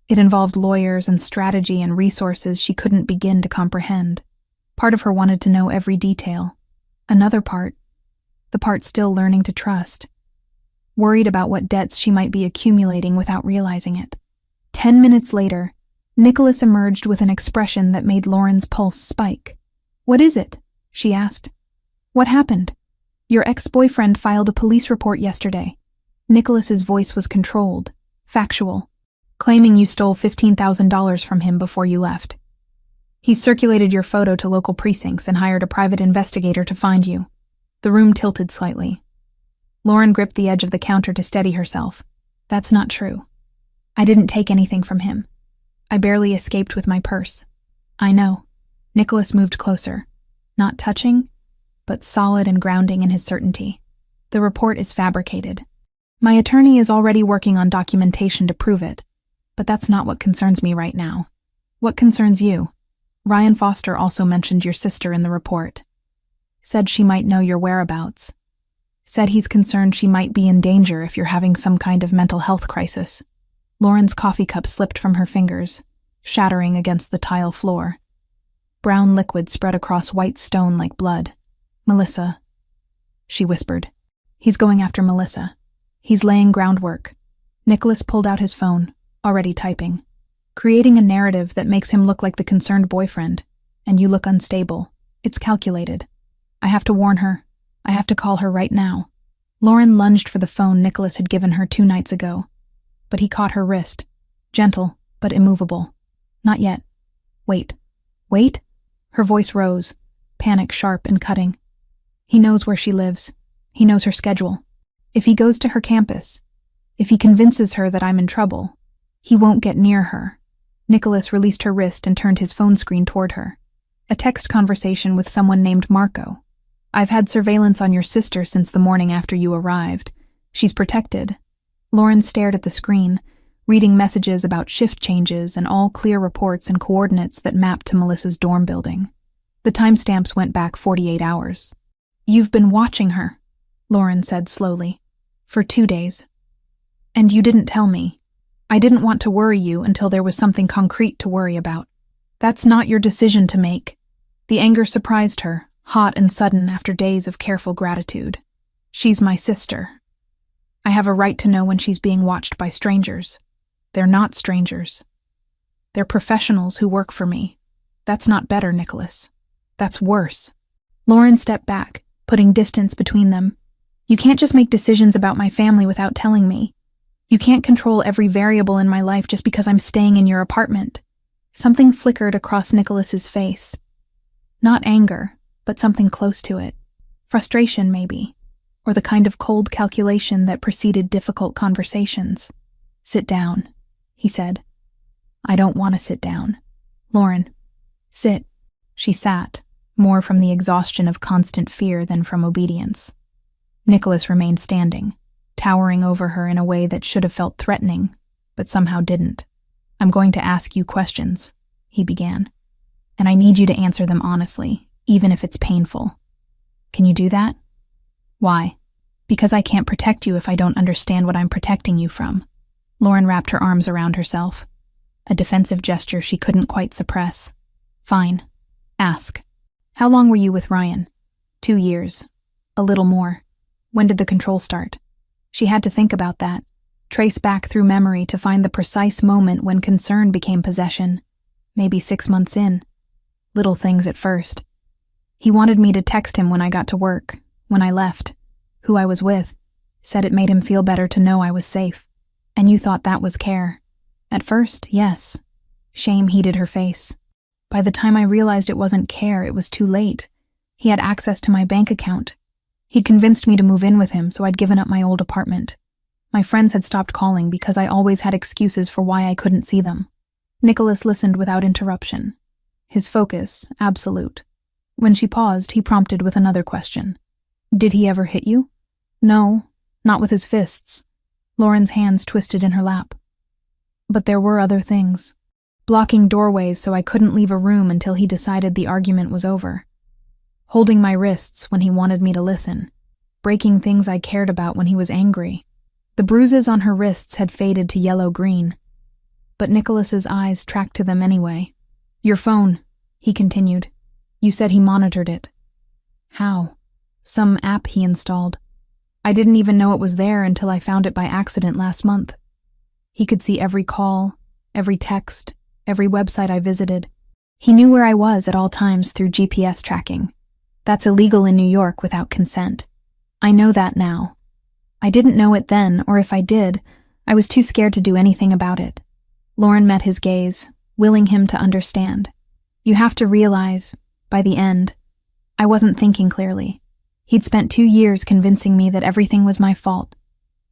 it involved lawyers and strategy and resources she couldn't begin to comprehend. Part of her wanted to know every detail. Another part, the part still learning to trust, worried about what debts she might be accumulating without realizing it. 10 minutes later, Nicholas emerged with an expression that made Lauren's pulse spike. "What is it?" she asked. "What happened?" "Your ex-boyfriend filed a police report yesterday." Nicholas's voice was controlled, factual, claiming you stole $15,000 from him before you left. He circulated your photo to local precincts and hired a private investigator to find you. The room tilted slightly. Lauren gripped the edge of the counter to steady herself. "That's not true. I didn't take anything from him. I barely escaped with my purse." "I know." Nicholas moved closer, not touching, but solid and grounding in his certainty. "The report is fabricated. My attorney is already working on documentation to prove it, but that's not what concerns me right now. What concerns you? Ryan Foster also mentioned your sister in the report. Said she might know your whereabouts. Said he's concerned she might be in danger if you're having some kind of mental health crisis." Lauren's coffee cup slipped from her fingers, shattering against the tile floor. Brown liquid spread across white stone like blood. "Melissa," she whispered. "He's going after Melissa. He's laying groundwork." Nicholas pulled out his phone, already typing. "Creating a narrative that makes him look like the concerned boyfriend, and you look unstable. It's calculated. I have to warn her. I have to call her right now." Lauren lunged for the phone Nicholas had given her 2 nights ago, but he caught her wrist, gentle but immovable. "Not yet. Wait." "Wait?" Her voice rose, panic sharp and cutting. "He knows where she lives. He knows her schedule. If he goes to her campus, if he convinces her that I'm in trouble, he won't get near her." Nicholas released her wrist and turned his phone screen toward her. "A text conversation with someone named Marco. I've had surveillance on your sister since the morning after you arrived. She's protected." Lauren stared at the screen, reading messages about shift changes and all clear reports and coordinates that mapped to Melissa's dorm building. The timestamps went back 48 hours. "You've been watching her," Lauren said slowly, "for 2 days. And you didn't tell me. I didn't want to worry you until there was something concrete to worry about. That's not your decision to make." The anger surprised her, hot and sudden after days of careful gratitude. "She's my sister. I have a right to know when she's being watched by strangers. They're not strangers. They're professionals who work for me. That's not better, Nicholas. That's worse." Lauren stepped back, putting distance between them. "You can't just make decisions about my family without telling me. You can't control every variable in my life just because I'm staying in your apartment." Something flickered across Nicholas's face. Not anger, but something close to it. Frustration, maybe, or the kind of cold calculation that preceded difficult conversations. "Sit down," he said. "I don't want to sit down." "Lauren, sit." She sat, more from the exhaustion of constant fear than from obedience. Nicholas remained standing, towering over her in a way that should have felt threatening, but somehow didn't. "I'm going to ask you questions," he began, "and I need you to answer them honestly, even if it's painful. Can you do that?" "Why?" "Because I can't protect you if I don't understand what I'm protecting you from." Lauren wrapped her arms around herself, a defensive gesture she couldn't quite suppress. "Fine. Ask. How long were you with Ryan?" 2 years. A little more. "When did the control start?" She had to think about that, trace back through memory to find the precise moment when concern became possession. Maybe 6 months in. Little things at first. "He wanted me to text him when I got to work, when I left, who I was with. Said it made him feel better to know I was safe. And you thought that was care." "At first, yes." Shame heated her face. "By the time I realized it wasn't care, it was too late. He had access to my bank account. He'd convinced me to move in with him, so I'd given up my old apartment. My friends had stopped calling because I always had excuses for why I couldn't see them." Nicholas listened without interruption, his focus absolute. When she paused, he prompted with another question. "Did he ever hit you?" "No, not with his fists." Lauren's hands twisted in her lap. "But there were other things. Blocking doorways so I couldn't leave a room until he decided the argument was over. Holding my wrists when he wanted me to listen. Breaking things I cared about when he was angry." The bruises on her wrists had faded to yellow-green, but Nicholas's eyes tracked to them anyway. "Your phone," he continued. You said he monitored it. How? Some app he installed. I didn't even know it was there until I found it by accident last month. He could see every call, every text, every website I visited. He knew where I was at all times through GPS tracking. That's illegal in New York without consent. I know that now. I didn't know it then, or if I did, I was too scared to do anything about it. Lauren met his gaze, willing him to understand. You have to realize, by the end, I wasn't thinking clearly. He'd spent 2 years convincing me that everything was my fault,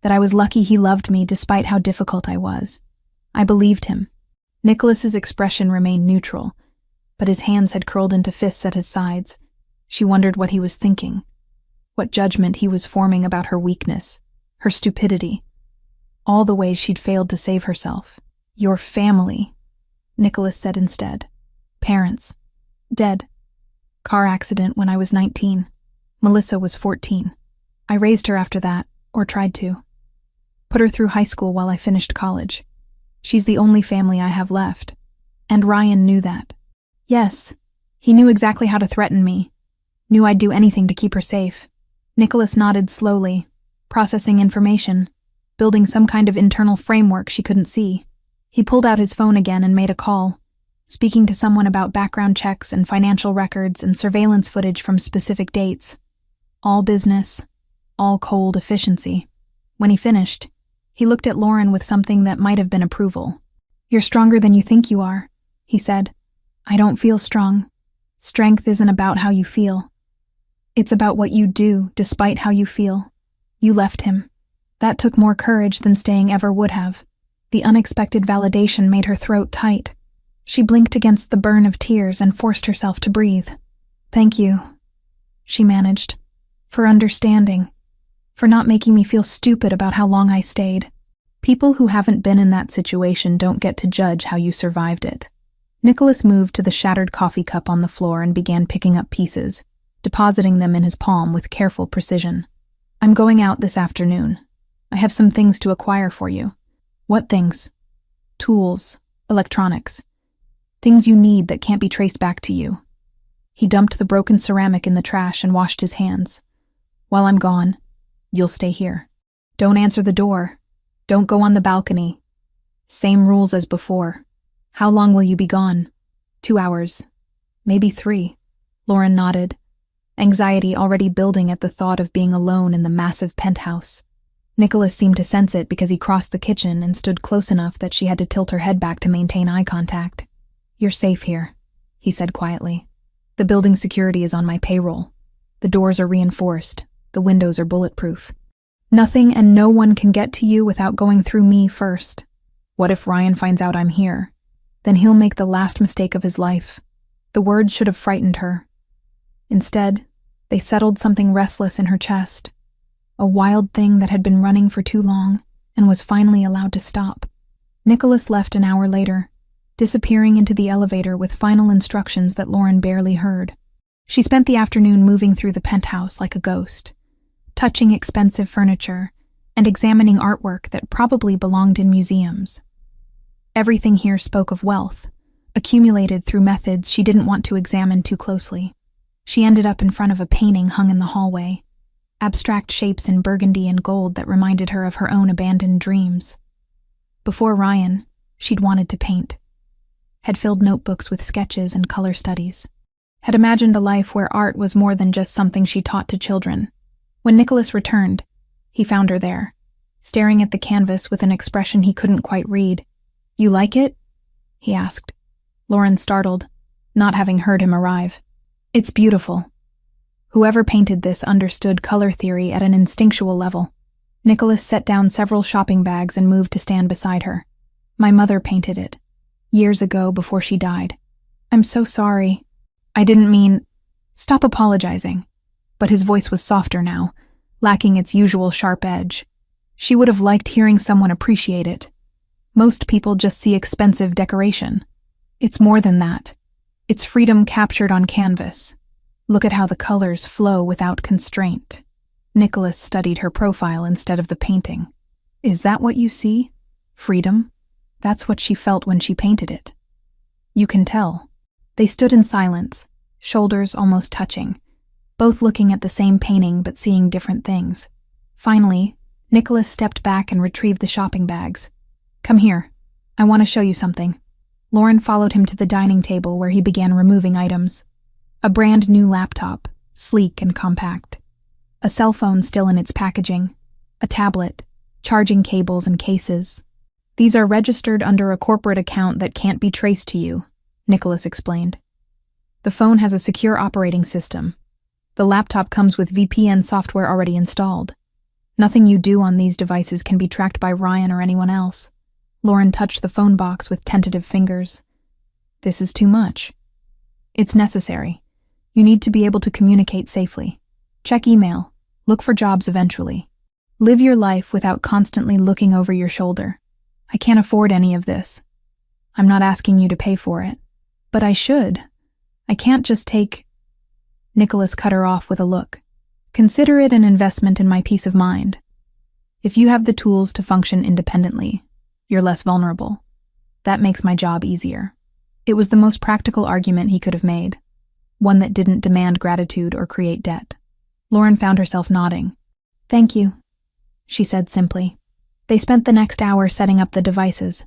that I was lucky he loved me despite how difficult I was. I believed him. Nicholas's expression remained neutral, but his hands had curled into fists at his sides. She wondered what he was thinking, what judgment he was forming about her weakness, her stupidity, all the ways she'd failed to save herself. Your family, Nicholas said instead. Parents. Dead. Car accident when I was 19. Melissa was 14. I raised her after that, or tried to. Put her through high school while I finished college. She's the only family I have left. And Ryan knew that. Yes, he knew exactly how to threaten me. Knew I'd do anything to keep her safe. Nicholas nodded slowly, processing information, building some kind of internal framework she couldn't see. He pulled out his phone again and made a call, speaking to someone about background checks and financial records and surveillance footage from specific dates. All business, all cold efficiency. When he finished, he looked at Lauren with something that might have been approval. You're stronger than you think you are, he said. I don't feel strong. Strength isn't about how you feel. It's about what you do despite how you feel. You left him. That took more courage than staying ever would have. The unexpected validation made her throat tight. She blinked against the burn of tears and forced herself to breathe. Thank you, she managed, for understanding, for not making me feel stupid about how long I stayed. People who haven't been in that situation don't get to judge how you survived it. Nicholas moved to the shattered coffee cup on the floor and began picking up pieces, depositing them in his palm with careful precision. I'm going out this afternoon. I have some things to acquire for you. What things? Tools, electronics. Things you need that can't be traced back to you. He dumped the broken ceramic in the trash and washed his hands. While I'm gone, you'll stay here. Don't answer the door. Don't go on the balcony. Same rules as before. How long will you be gone? 2 hours. Maybe 3. Lauren nodded, anxiety already building at the thought of being alone in the massive penthouse. Nicholas seemed to sense it because he crossed the kitchen and stood close enough that she had to tilt her head back to maintain eye contact. You're safe here, he said quietly. The building security is on my payroll. The doors are reinforced. The windows are bulletproof. Nothing and no one can get to you without going through me first. What if Ryan finds out I'm here? Then he'll make the last mistake of his life. The words should have frightened her. Instead, they settled something restless in her chest, a wild thing that had been running for too long and was finally allowed to stop. Nicholas left an hour later, disappearing into the elevator with final instructions that Lauren barely heard. She spent the afternoon moving through the penthouse like a ghost, touching expensive furniture and examining artwork that probably belonged in museums. Everything here spoke of wealth, accumulated through methods she didn't want to examine too closely. She ended up in front of a painting hung in the hallway, abstract shapes in burgundy and gold that reminded her of her own abandoned dreams. Before Ryan, she'd wanted to paint, had filled notebooks with sketches and color studies, had imagined a life where art was more than just something she taught to children. When Nicholas returned, he found her there, staring at the canvas with an expression he couldn't quite read. You like it? He asked. Lauren startled, not having heard him arrive. It's beautiful. Whoever painted this understood color theory at an instinctual level. Nicholas set down several shopping bags and moved to stand beside her. My mother painted it, years ago before she died. I'm so sorry. I didn't mean... Stop apologizing. But his voice was softer now, lacking its usual sharp edge. She would have liked hearing someone appreciate it. Most people just see expensive decoration. It's more than that. It's freedom captured on canvas. Look at how the colors flow without constraint. Nicholas studied her profile instead of the painting. Is that what you see? Freedom? That's what she felt when she painted it. You can tell. They stood in silence, shoulders almost touching, both looking at the same painting but seeing different things. Finally, Nicholas stepped back and retrieved the shopping bags. "Come here. I want to show you something." Lauren followed him to the dining table where he began removing items. A brand new laptop, sleek and compact. A cell phone still in its packaging. A tablet, charging cables and cases. "These are registered under a corporate account that can't be traced to you," Nicholas explained. "The phone has a secure operating system. The laptop comes with VPN software already installed. Nothing you do on these devices can be tracked by Ryan or anyone else." Lauren touched the phone box with tentative fingers. "This is too much." "It's necessary. You need to be able to communicate safely. Check email. Look for jobs eventually. Live your life without constantly looking over your shoulder. I can't afford any of this. I'm not asking you to pay for it. But I should. I can't just take—" Nicholas cut her off with a look. "Consider it an investment in my peace of mind. If you have the tools to function independently, you're less vulnerable. That makes my job easier." It was the most practical argument he could have made, one that didn't demand gratitude or create debt. Lauren found herself nodding. "Thank you," she said simply. They spent the next hour setting up the devices,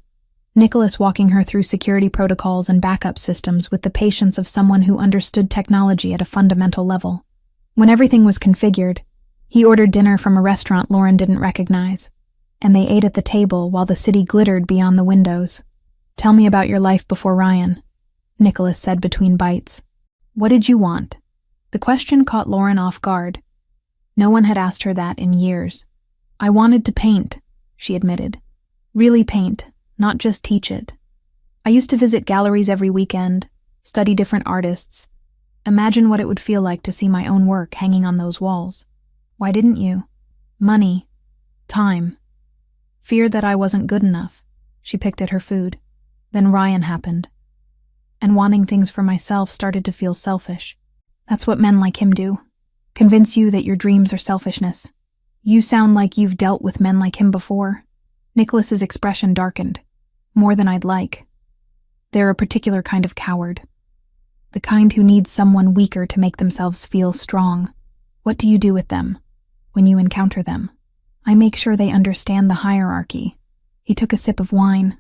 Nicholas walking her through security protocols and backup systems with the patience of someone who understood technology at a fundamental level. When everything was configured, he ordered dinner from a restaurant Lauren didn't recognize, and they ate at the table while the city glittered beyond the windows. "Tell me about your life before Ryan," Nicholas said between bites. "What did you want?" The question caught Lauren off guard. No one had asked her that in years. "I wanted to paint," she admitted. "Really paint, not just teach it. I used to visit galleries every weekend, study different artists. Imagine what it would feel like to see my own work hanging on those walls. Why didn't you?" "Money. Time. Fear that I wasn't good enough." She picked at her food. "Then Ryan happened. And wanting things for myself started to feel selfish. That's what men like him do. Convince you that your dreams are selfishness. You sound like you've dealt with men like him before." Nicholas's expression darkened. "More than I'd like. They're a particular kind of coward. The kind who needs someone weaker to make themselves feel strong. What do you do with them when you encounter them?" "I make sure they understand the hierarchy." He took a sip of wine,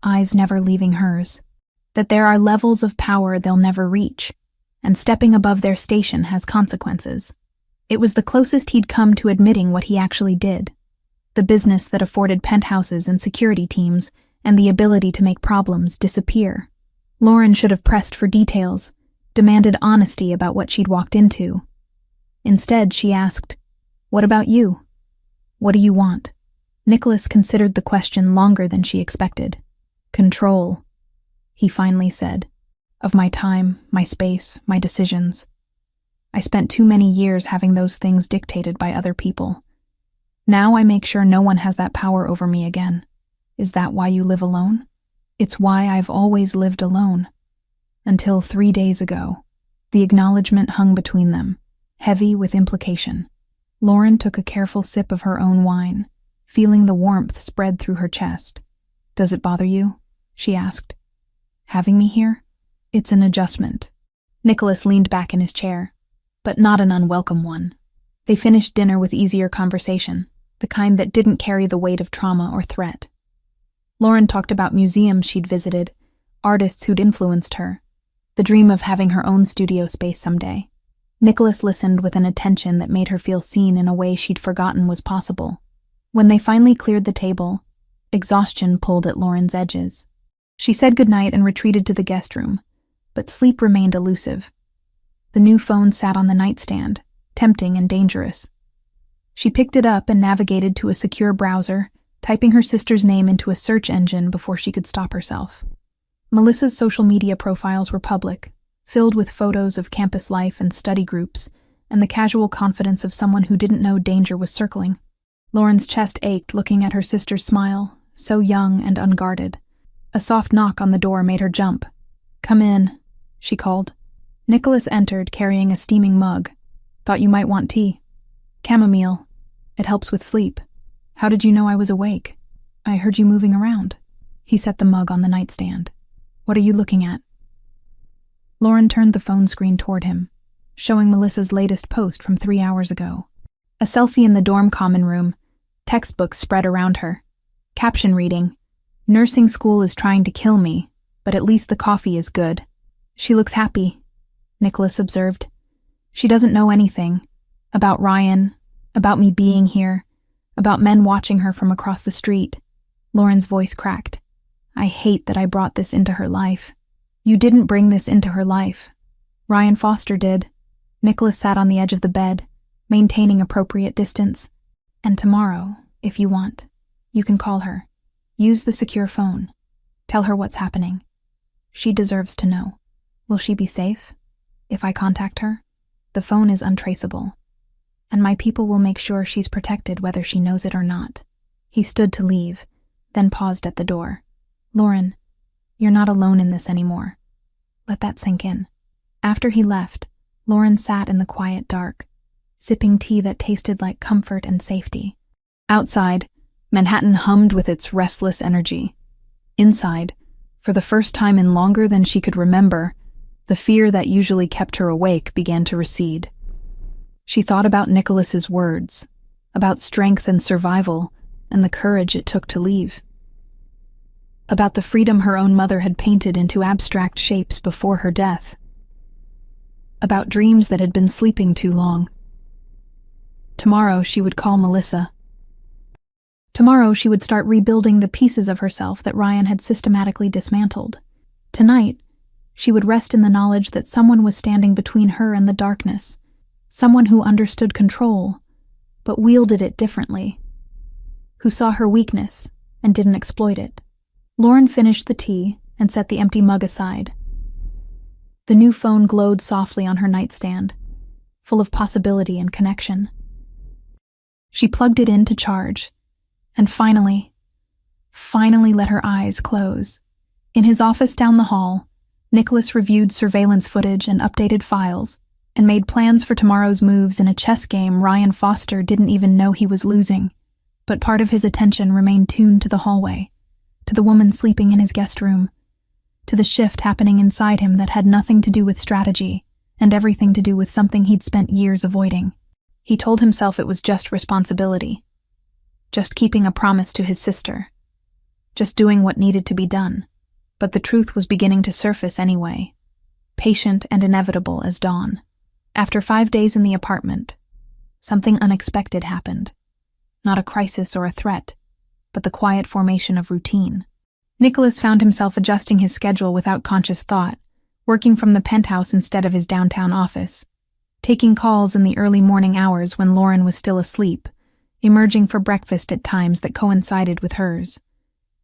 eyes never leaving hers. "That there are levels of power they'll never reach, and stepping above their station has consequences." It was the closest he'd come to admitting what he actually did. The business that afforded penthouses and security teams and the ability to make problems disappear. Lauren should have pressed for details, demanded honesty about what she'd walked into. Instead, she asked, "What about you? What do you want?" Nicholas considered the question longer than she expected. "Control," he finally said, "of my time, my space, my decisions. I spent too many years having those things dictated by other people. Now I make sure no one has that power over me again. Is that why you live alone?" "It's why I've always lived alone. Until 3 days ago." The acknowledgement hung between them, heavy with implication. Lauren took a careful sip of her own wine, feeling the warmth spread through her chest. "Does it bother you?" she asked. "Having me here?" "It's an adjustment." Nicholas leaned back in his chair, but not an unwelcome one. They finished dinner with easier conversation, the kind that didn't carry the weight of trauma or threat. Lauren talked about museums she'd visited, artists who'd influenced her, the dream of having her own studio space someday. Nicholas listened with an attention that made her feel seen in a way she'd forgotten was possible. When they finally cleared the table, exhaustion pulled at Lauren's edges. She said goodnight and retreated to the guest room, but sleep remained elusive. The new phone sat on the nightstand, tempting and dangerous. She picked it up and navigated to a secure browser, typing her sister's name into a search engine before she could stop herself. Melissa's social media profiles were public, filled with photos of campus life and study groups, and the casual confidence of someone who didn't know danger was circling. Lauren's chest ached looking at her sister's smile, so young and unguarded. A soft knock on the door made her jump. "Come in," she called. Nicholas entered, carrying a steaming mug. "Thought you might want tea." "Chamomile. It helps with sleep." "How did you know I was awake?" "I heard you moving around." He set the mug on the nightstand. "What are you looking at?" Lauren turned the phone screen toward him, showing Melissa's latest post from 3 hours ago. A selfie in the dorm common room, textbooks spread around her. Caption reading, "Nursing school is trying to kill me, but at least the coffee is good." "She looks happy," Nicholas observed. "She doesn't know anything. About Ryan, about me being here, about men watching her from across the street." Lauren's voice cracked. "I hate that I brought this into her life." "You didn't bring this into her life. Ryan Foster did." Nicholas sat on the edge of the bed, maintaining appropriate distance. "And tomorrow, if you want, you can call her. Use the secure phone. Tell her what's happening. She deserves to know. Will she be safe if I contact her? The phone is untraceable, and my people will make sure she's protected whether she knows it or not." He stood to leave, then paused at the door. "Lauren, you're not alone in this anymore. Let that sink in." After he left, Lauren sat in the quiet dark, sipping tea that tasted like comfort and safety. Outside, Manhattan hummed with its restless energy. Inside, for the first time in longer than she could remember, the fear that usually kept her awake began to recede. She thought about Nicholas's words, about strength and survival and the courage it took to leave, about the freedom her own mother had painted into abstract shapes before her death, about dreams that had been sleeping too long. Tomorrow she would call Melissa. Tomorrow she would start rebuilding the pieces of herself that Ryan had systematically dismantled. Tonight, she would rest in the knowledge that someone was standing between her and the darkness, someone who understood control, but wielded it differently, who saw her weakness and didn't exploit it. Lauren finished the tea and set the empty mug aside. The new phone glowed softly on her nightstand, full of possibility and connection. She plugged it in to charge, and finally let her eyes close. In his office down the hall, Nicholas reviewed surveillance footage and updated files, and made plans for tomorrow's moves in a chess game Ryan Foster didn't even know he was losing. But part of his attention remained tuned to the hallway, to the woman sleeping in his guest room, to the shift happening inside him that had nothing to do with strategy and everything to do with something he'd spent years avoiding. He told himself it was just responsibility, just keeping a promise to his sister, just doing what needed to be done. But the truth was beginning to surface anyway, patient and inevitable as dawn. After 5 days in the apartment, something unexpected happened. Not a crisis or a threat, but the quiet formation of routine. Nicholas found himself adjusting his schedule without conscious thought, working from the penthouse instead of his downtown office, taking calls in the early morning hours when Lauren was still asleep, emerging for breakfast at times that coincided with hers.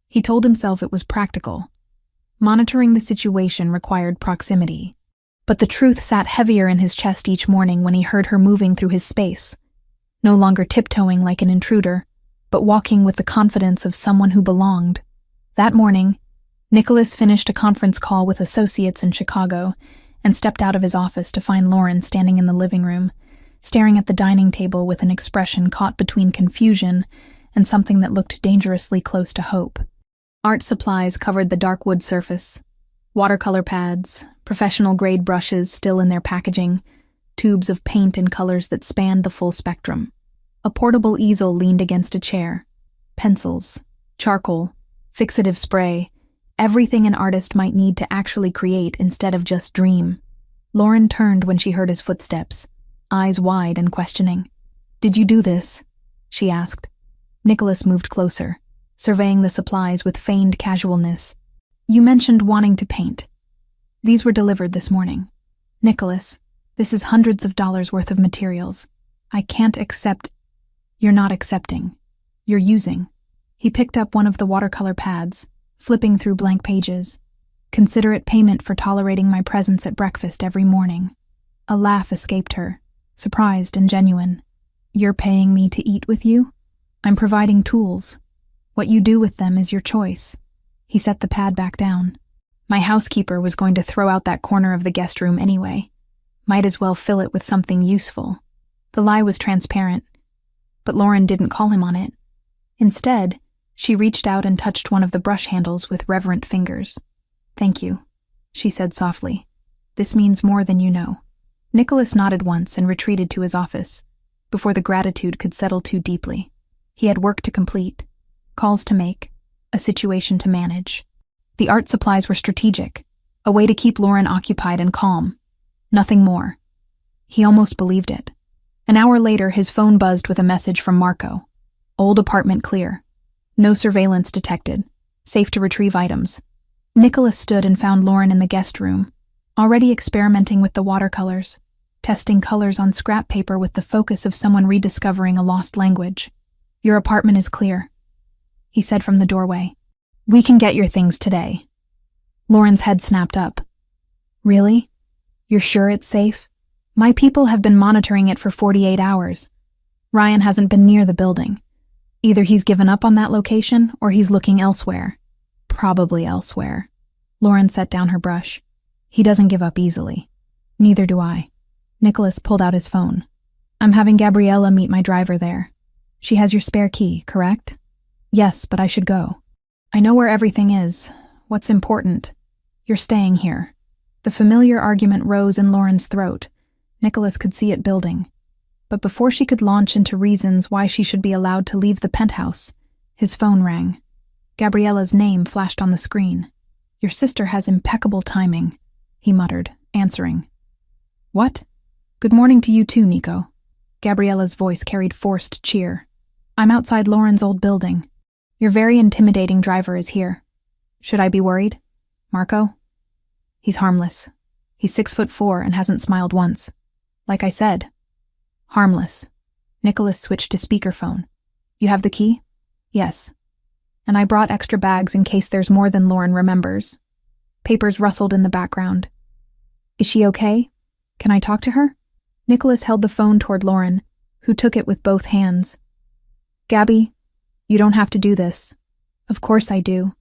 He told himself it was practical. Monitoring the situation required proximity. But the truth sat heavier in his chest each morning when he heard her moving through his space, no longer tiptoeing like an intruder, but walking with the confidence of someone who belonged. That morning, Nicholas finished a conference call with associates in Chicago and stepped out of his office to find Lauren standing in the living room, staring at the dining table with an expression caught between confusion and something that looked dangerously close to hope. Art supplies covered the dark wood surface. Watercolor pads, professional-grade brushes still in their packaging, tubes of paint in colors that spanned the full spectrum. A portable easel leaned against a chair. Pencils, charcoal, fixative spray, everything an artist might need to actually create instead of just dream. Lauren turned when she heard his footsteps, eyes wide and questioning. "Did you do this?" she asked. Nicholas moved closer, surveying the supplies with feigned casualness. "You mentioned wanting to paint. These were delivered this morning. Nicholas, this is hundreds of dollars worth of materials. I can't accept—" "You're not accepting. You're using." He picked up one of the watercolor pads, flipping through blank pages. "Consider it payment for tolerating my presence at breakfast every morning." A laugh escaped her, surprised and genuine. "You're paying me to eat with you? I'm providing tools. What you do with them is your choice." He set the pad back down. "My housekeeper was going to throw out that corner of the guest room anyway. Might as well fill it with something useful." The lie was transparent, but Lauren didn't call him on it. Instead, she reached out and touched one of the brush handles with reverent fingers. "Thank you," she said softly. This means more than you know. Nicholas nodded once and retreated to his office, before the gratitude could settle too deeply. He had work to complete, calls to make, a situation to manage. The art supplies were strategic, a way to keep Lauren occupied and calm. Nothing more. He almost believed it. An hour later, his phone buzzed with a message from Marco. Old apartment clear. No surveillance detected. Safe to retrieve items. Nicholas stood and found Lauren in the guest room, already experimenting with the watercolors, testing colors on scrap paper with the focus of someone rediscovering a lost language. Your apartment is clear, he said from the doorway. We can get your things today. Lauren's head snapped up. Really? You're sure it's safe? My people have been monitoring it for 48 hours. Ryan hasn't been near the building. Either he's given up on that location or he's looking elsewhere. Probably elsewhere. Lauren set down her brush. He doesn't give up easily. Neither do I. Nicholas pulled out his phone. I'm having Gabriella meet my driver there. She has your spare key, correct? Yes, but I should go. I know where everything is. What's important? You're staying here. The familiar argument rose in Lauren's throat. Nicholas could see it building. But before she could launch into reasons why she should be allowed to leave the penthouse, his phone rang. Gabriella's name flashed on the screen. Your sister has impeccable timing, he muttered, answering. What? Good morning to you too, Nico. Gabriella's voice carried forced cheer. I'm outside Lauren's old building. Your very intimidating driver is here. Should I be worried? Marco? He's harmless. He's 6'4" and hasn't smiled once. Like I said. Harmless. Nicholas switched to speakerphone. You have the key? Yes. And I brought extra bags in case there's more than Lauren remembers. Papers rustled in the background. Is she okay? Can I talk to her? Nicholas held the phone toward Lauren, who took it with both hands. Gabby, you don't have to do this. Of course I do.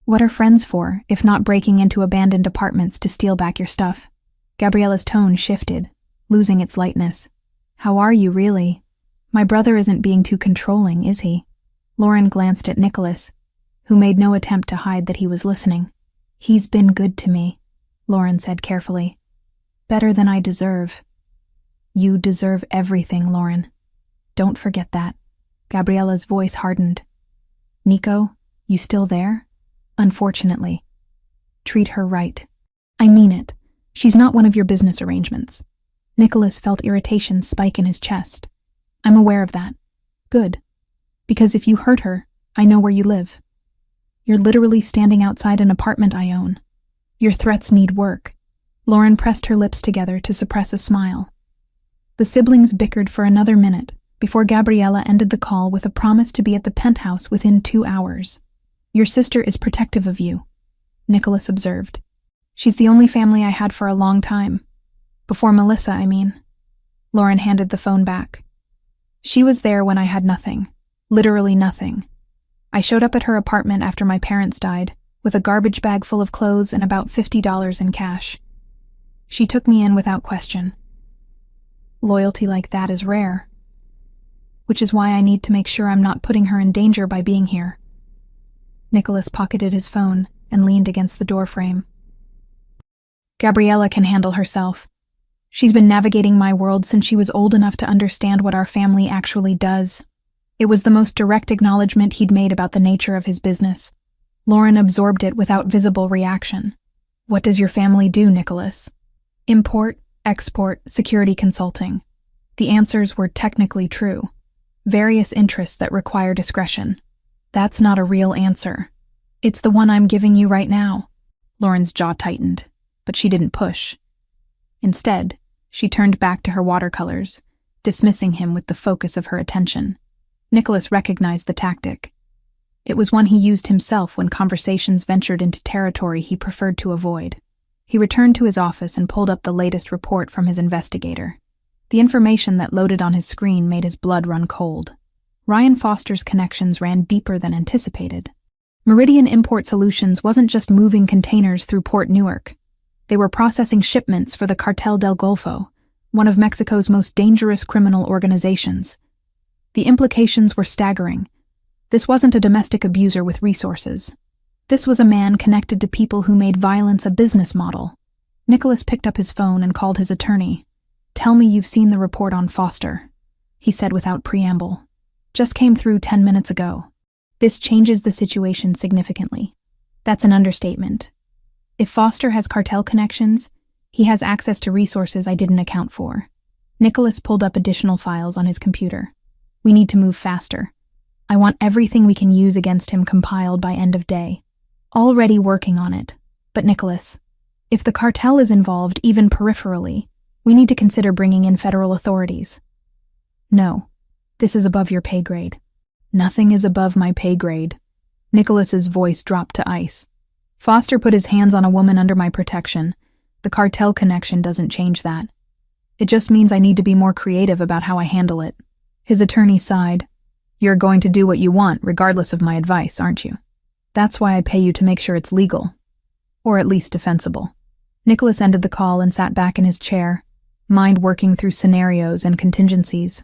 What are friends for, if not breaking into abandoned apartments to steal back your stuff? Gabriella's tone shifted, losing its lightness. How are you, really? My brother isn't being too controlling, is he? Lauren glanced at Nicholas, who made no attempt to hide that he was listening. He's been good to me, Lauren said carefully. Better than I deserve. You deserve everything, Lauren. Don't forget that. Gabriella's voice hardened. Nico, you still there? Unfortunately. Treat her right. I mean it. She's not one of your business arrangements. Nicholas felt irritation spike in his chest. I'm aware of that. Good. Because if you hurt her, I know where you live. You're literally standing outside an apartment I own. Your threats need work. Lauren pressed her lips together to suppress a smile. The siblings bickered for another minute before Gabriella ended the call with a promise to be at the penthouse within 2 hours. Your sister is protective of you, Nicholas observed. She's the only family I had for a long time. Before Melissa, I mean. Lauren handed the phone back. She was there when I had nothing. Literally nothing. I showed up at her apartment after my parents died, with a garbage bag full of clothes and about $50 in cash. She took me in without question. Loyalty like that is rare. Which is why I need to make sure I'm not putting her in danger by being here. Nicholas pocketed his phone and leaned against the doorframe. Gabriella can handle herself. She's been navigating my world since she was old enough to understand what our family actually does. It was the most direct acknowledgement he'd made about the nature of his business. Lauren absorbed it without visible reaction. What does your family do, Nicholas? Import, export, security consulting. The answers were technically true. Various interests that require discretion. That's not a real answer. It's the one I'm giving you right now. Lauren's jaw tightened, but she didn't push. Instead, she turned back to her watercolors, dismissing him with the focus of her attention. Nicholas recognized the tactic. It was one he used himself when conversations ventured into territory he preferred to avoid. He returned to his office and pulled up the latest report from his investigator. The information that loaded on his screen made his blood run cold. Ryan Foster's connections ran deeper than anticipated. Meridian Import Solutions wasn't just moving containers through Port Newark. They were processing shipments for the Cartel del Golfo, one of Mexico's most dangerous criminal organizations. The implications were staggering. This wasn't a domestic abuser with resources. This was a man connected to people who made violence a business model. Nicholas picked up his phone and called his attorney. "Tell me you've seen the report on Foster," he said without preamble. "Just came through 10 minutes ago." This changes the situation significantly. That's an understatement. If Foster has cartel connections, he has access to resources I didn't account for. Nicholas pulled up additional files on his computer. "We need to move faster. I want everything we can use against him compiled by end of day." "Already working on it. But Nicholas, if the cartel is involved even peripherally, we need to consider bringing in federal authorities." "No, this is above your pay grade." "Nothing is above my pay grade." Nicholas's voice dropped to ice. "Foster put his hands on a woman under my protection. The cartel connection doesn't change that. It just means I need to be more creative about how I handle it." His attorney sighed. "You're going to do what you want, regardless of my advice, aren't you? That's why I pay you to make sure it's legal. Or at least defensible." Nicholas ended the call and sat back in his chair, mind working through scenarios and contingencies.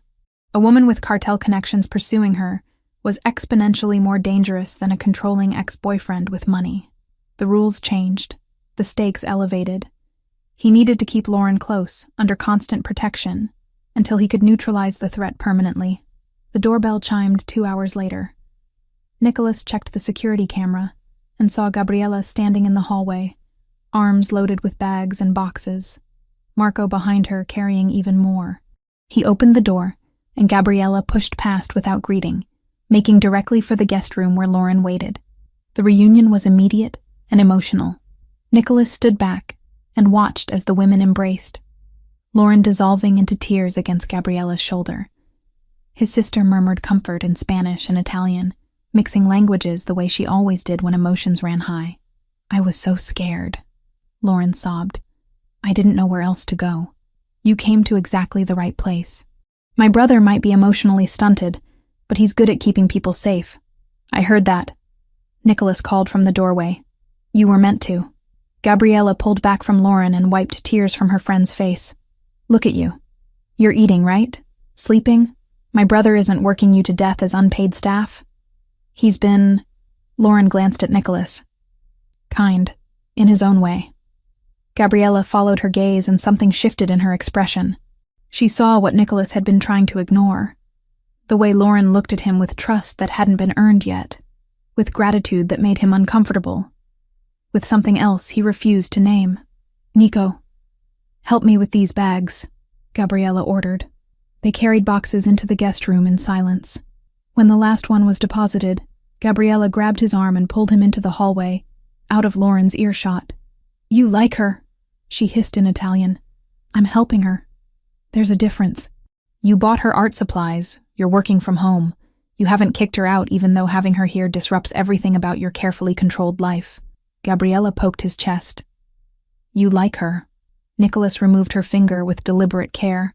A woman with cartel connections pursuing her was exponentially more dangerous than a controlling ex-boyfriend with money. The rules changed, the stakes elevated. He needed to keep Lauren close, under constant protection, until he could neutralize the threat permanently. The doorbell chimed 2 hours later. Nicholas checked the security camera and saw Gabriella standing in the hallway, arms loaded with bags and boxes, Marco behind her carrying even more. He opened the door, and Gabriella pushed past without greeting, making directly for the guest room where Lauren waited. The reunion was immediate and emotional. Nicholas stood back and watched as the women embraced, Lauren dissolving into tears against Gabriella's shoulder. His sister murmured comfort in Spanish and Italian, mixing languages the way she always did when emotions ran high. "I was so scared," Lauren sobbed. "I didn't know where else to go. You came to exactly the right place. My brother might be emotionally stunted, but he's good at keeping people safe. I heard that." Nicholas called from the doorway. "You were meant to." Gabriella pulled back from Lauren and wiped tears from her friend's face. "Look at you. You're eating, right? Sleeping? My brother isn't working you to death as unpaid staff?" "He's been..." Lauren glanced at Nicholas. "Kind, in his own way." Gabriella followed her gaze and something shifted in her expression. She saw what Nicholas had been trying to ignore. The way Lauren looked at him with trust that hadn't been earned yet, with gratitude that made him uncomfortable, with something else he refused to name. "Nico, help me with these bags," Gabriella ordered. They carried boxes into the guest room in silence. When the last one was deposited, Gabriella grabbed his arm and pulled him into the hallway, out of Lauren's earshot. "You like her," she hissed in Italian. "I'm helping her. There's a difference. You bought her art supplies, you're working from home. You haven't kicked her out even though having her here disrupts everything about your carefully controlled life." Gabriella poked his chest. "You like her." Nicholas removed her finger with deliberate care.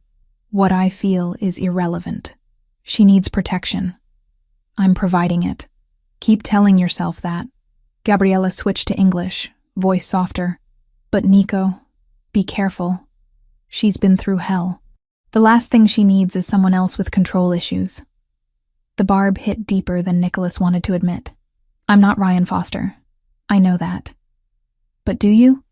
"What I feel is irrelevant. She needs protection. I'm providing it. Keep telling yourself that." Gabriella switched to English, voice softer. "But Nico, be careful. She's been through hell. The last thing she needs is someone else with control issues." The barb hit deeper than Nicholas wanted to admit. "I'm not Ryan Foster. I know that." "But do you?"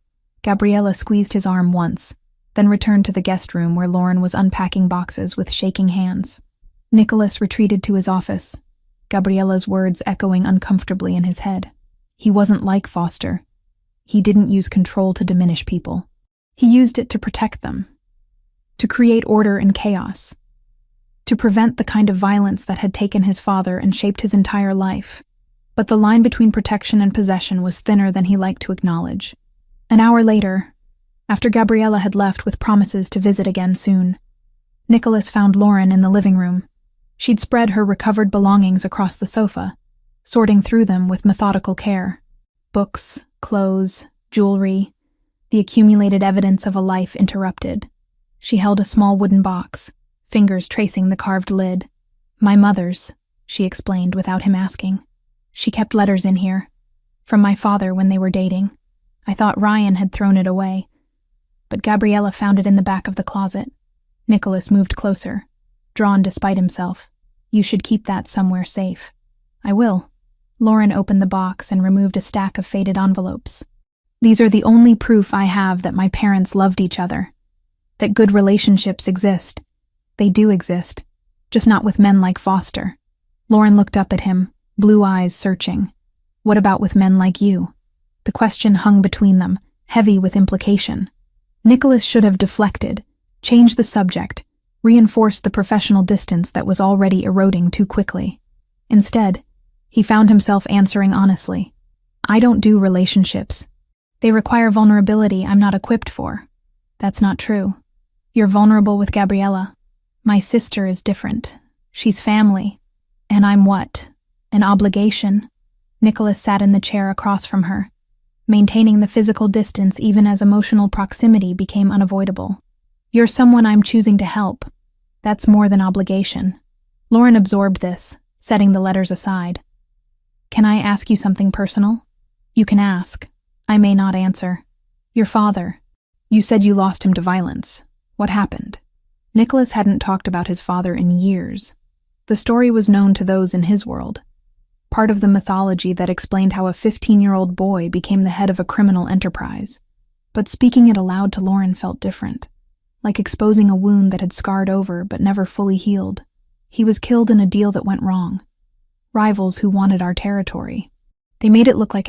Gabriella squeezed his arm once, then returned to the guest room where Lauren was unpacking boxes with shaking hands. Nicholas retreated to his office, Gabriella's words echoing uncomfortably in his head. He wasn't like Foster. He didn't use control to diminish people. He used it to protect them, to create order in chaos, to prevent the kind of violence that had taken his father and shaped his entire life. But the line between protection and possession was thinner than he liked to acknowledge. An hour later, after Gabriella had left with promises to visit again soon, Nicholas found Lauren in the living room. She'd spread her recovered belongings across the sofa, sorting through them with methodical care. Books, clothes, jewelry, the accumulated evidence of a life interrupted. She held a small wooden box, fingers tracing the carved lid. "My mother's," she explained without him asking. "She kept letters in here, from my father when they were dating. I thought Ryan had thrown it away, but Gabriella found it in the back of the closet." Nicholas moved closer, drawn despite himself. "You should keep that somewhere safe." "I will." Lauren opened the box and removed a stack of faded envelopes. These are the only proof I have that my parents loved each other, that good relationships exist. They do exist, just not with men like Foster. Lauren looked up at him, blue eyes searching. What about with men like you? The question hung between them, heavy with implication. Nicholas should have deflected, changed the subject, reinforced the professional distance that was already eroding too quickly. Instead, he found himself answering honestly. I don't do relationships. They require vulnerability I'm not equipped for. That's not true. You're vulnerable with Gabriella. My sister is different. She's family. And I'm what? An obligation. Nicholas sat in the chair across from her, maintaining the physical distance even as emotional proximity became unavoidable. You're someone I'm choosing to help. That's more than obligation. Lauren absorbed this, setting the letters aside. Can I ask you something personal? You can ask. I may not answer. Your father. You said you lost him to violence. What happened? Nicholas hadn't talked about his father in years. The story was known to those in his world, part of the mythology that explained how a 15-year-old boy became the head of a criminal enterprise. But speaking it aloud to Lauren felt different, like exposing a wound that had scarred over but never fully healed. He was killed in a deal that went wrong. Rivals who wanted our territory. They made it look like an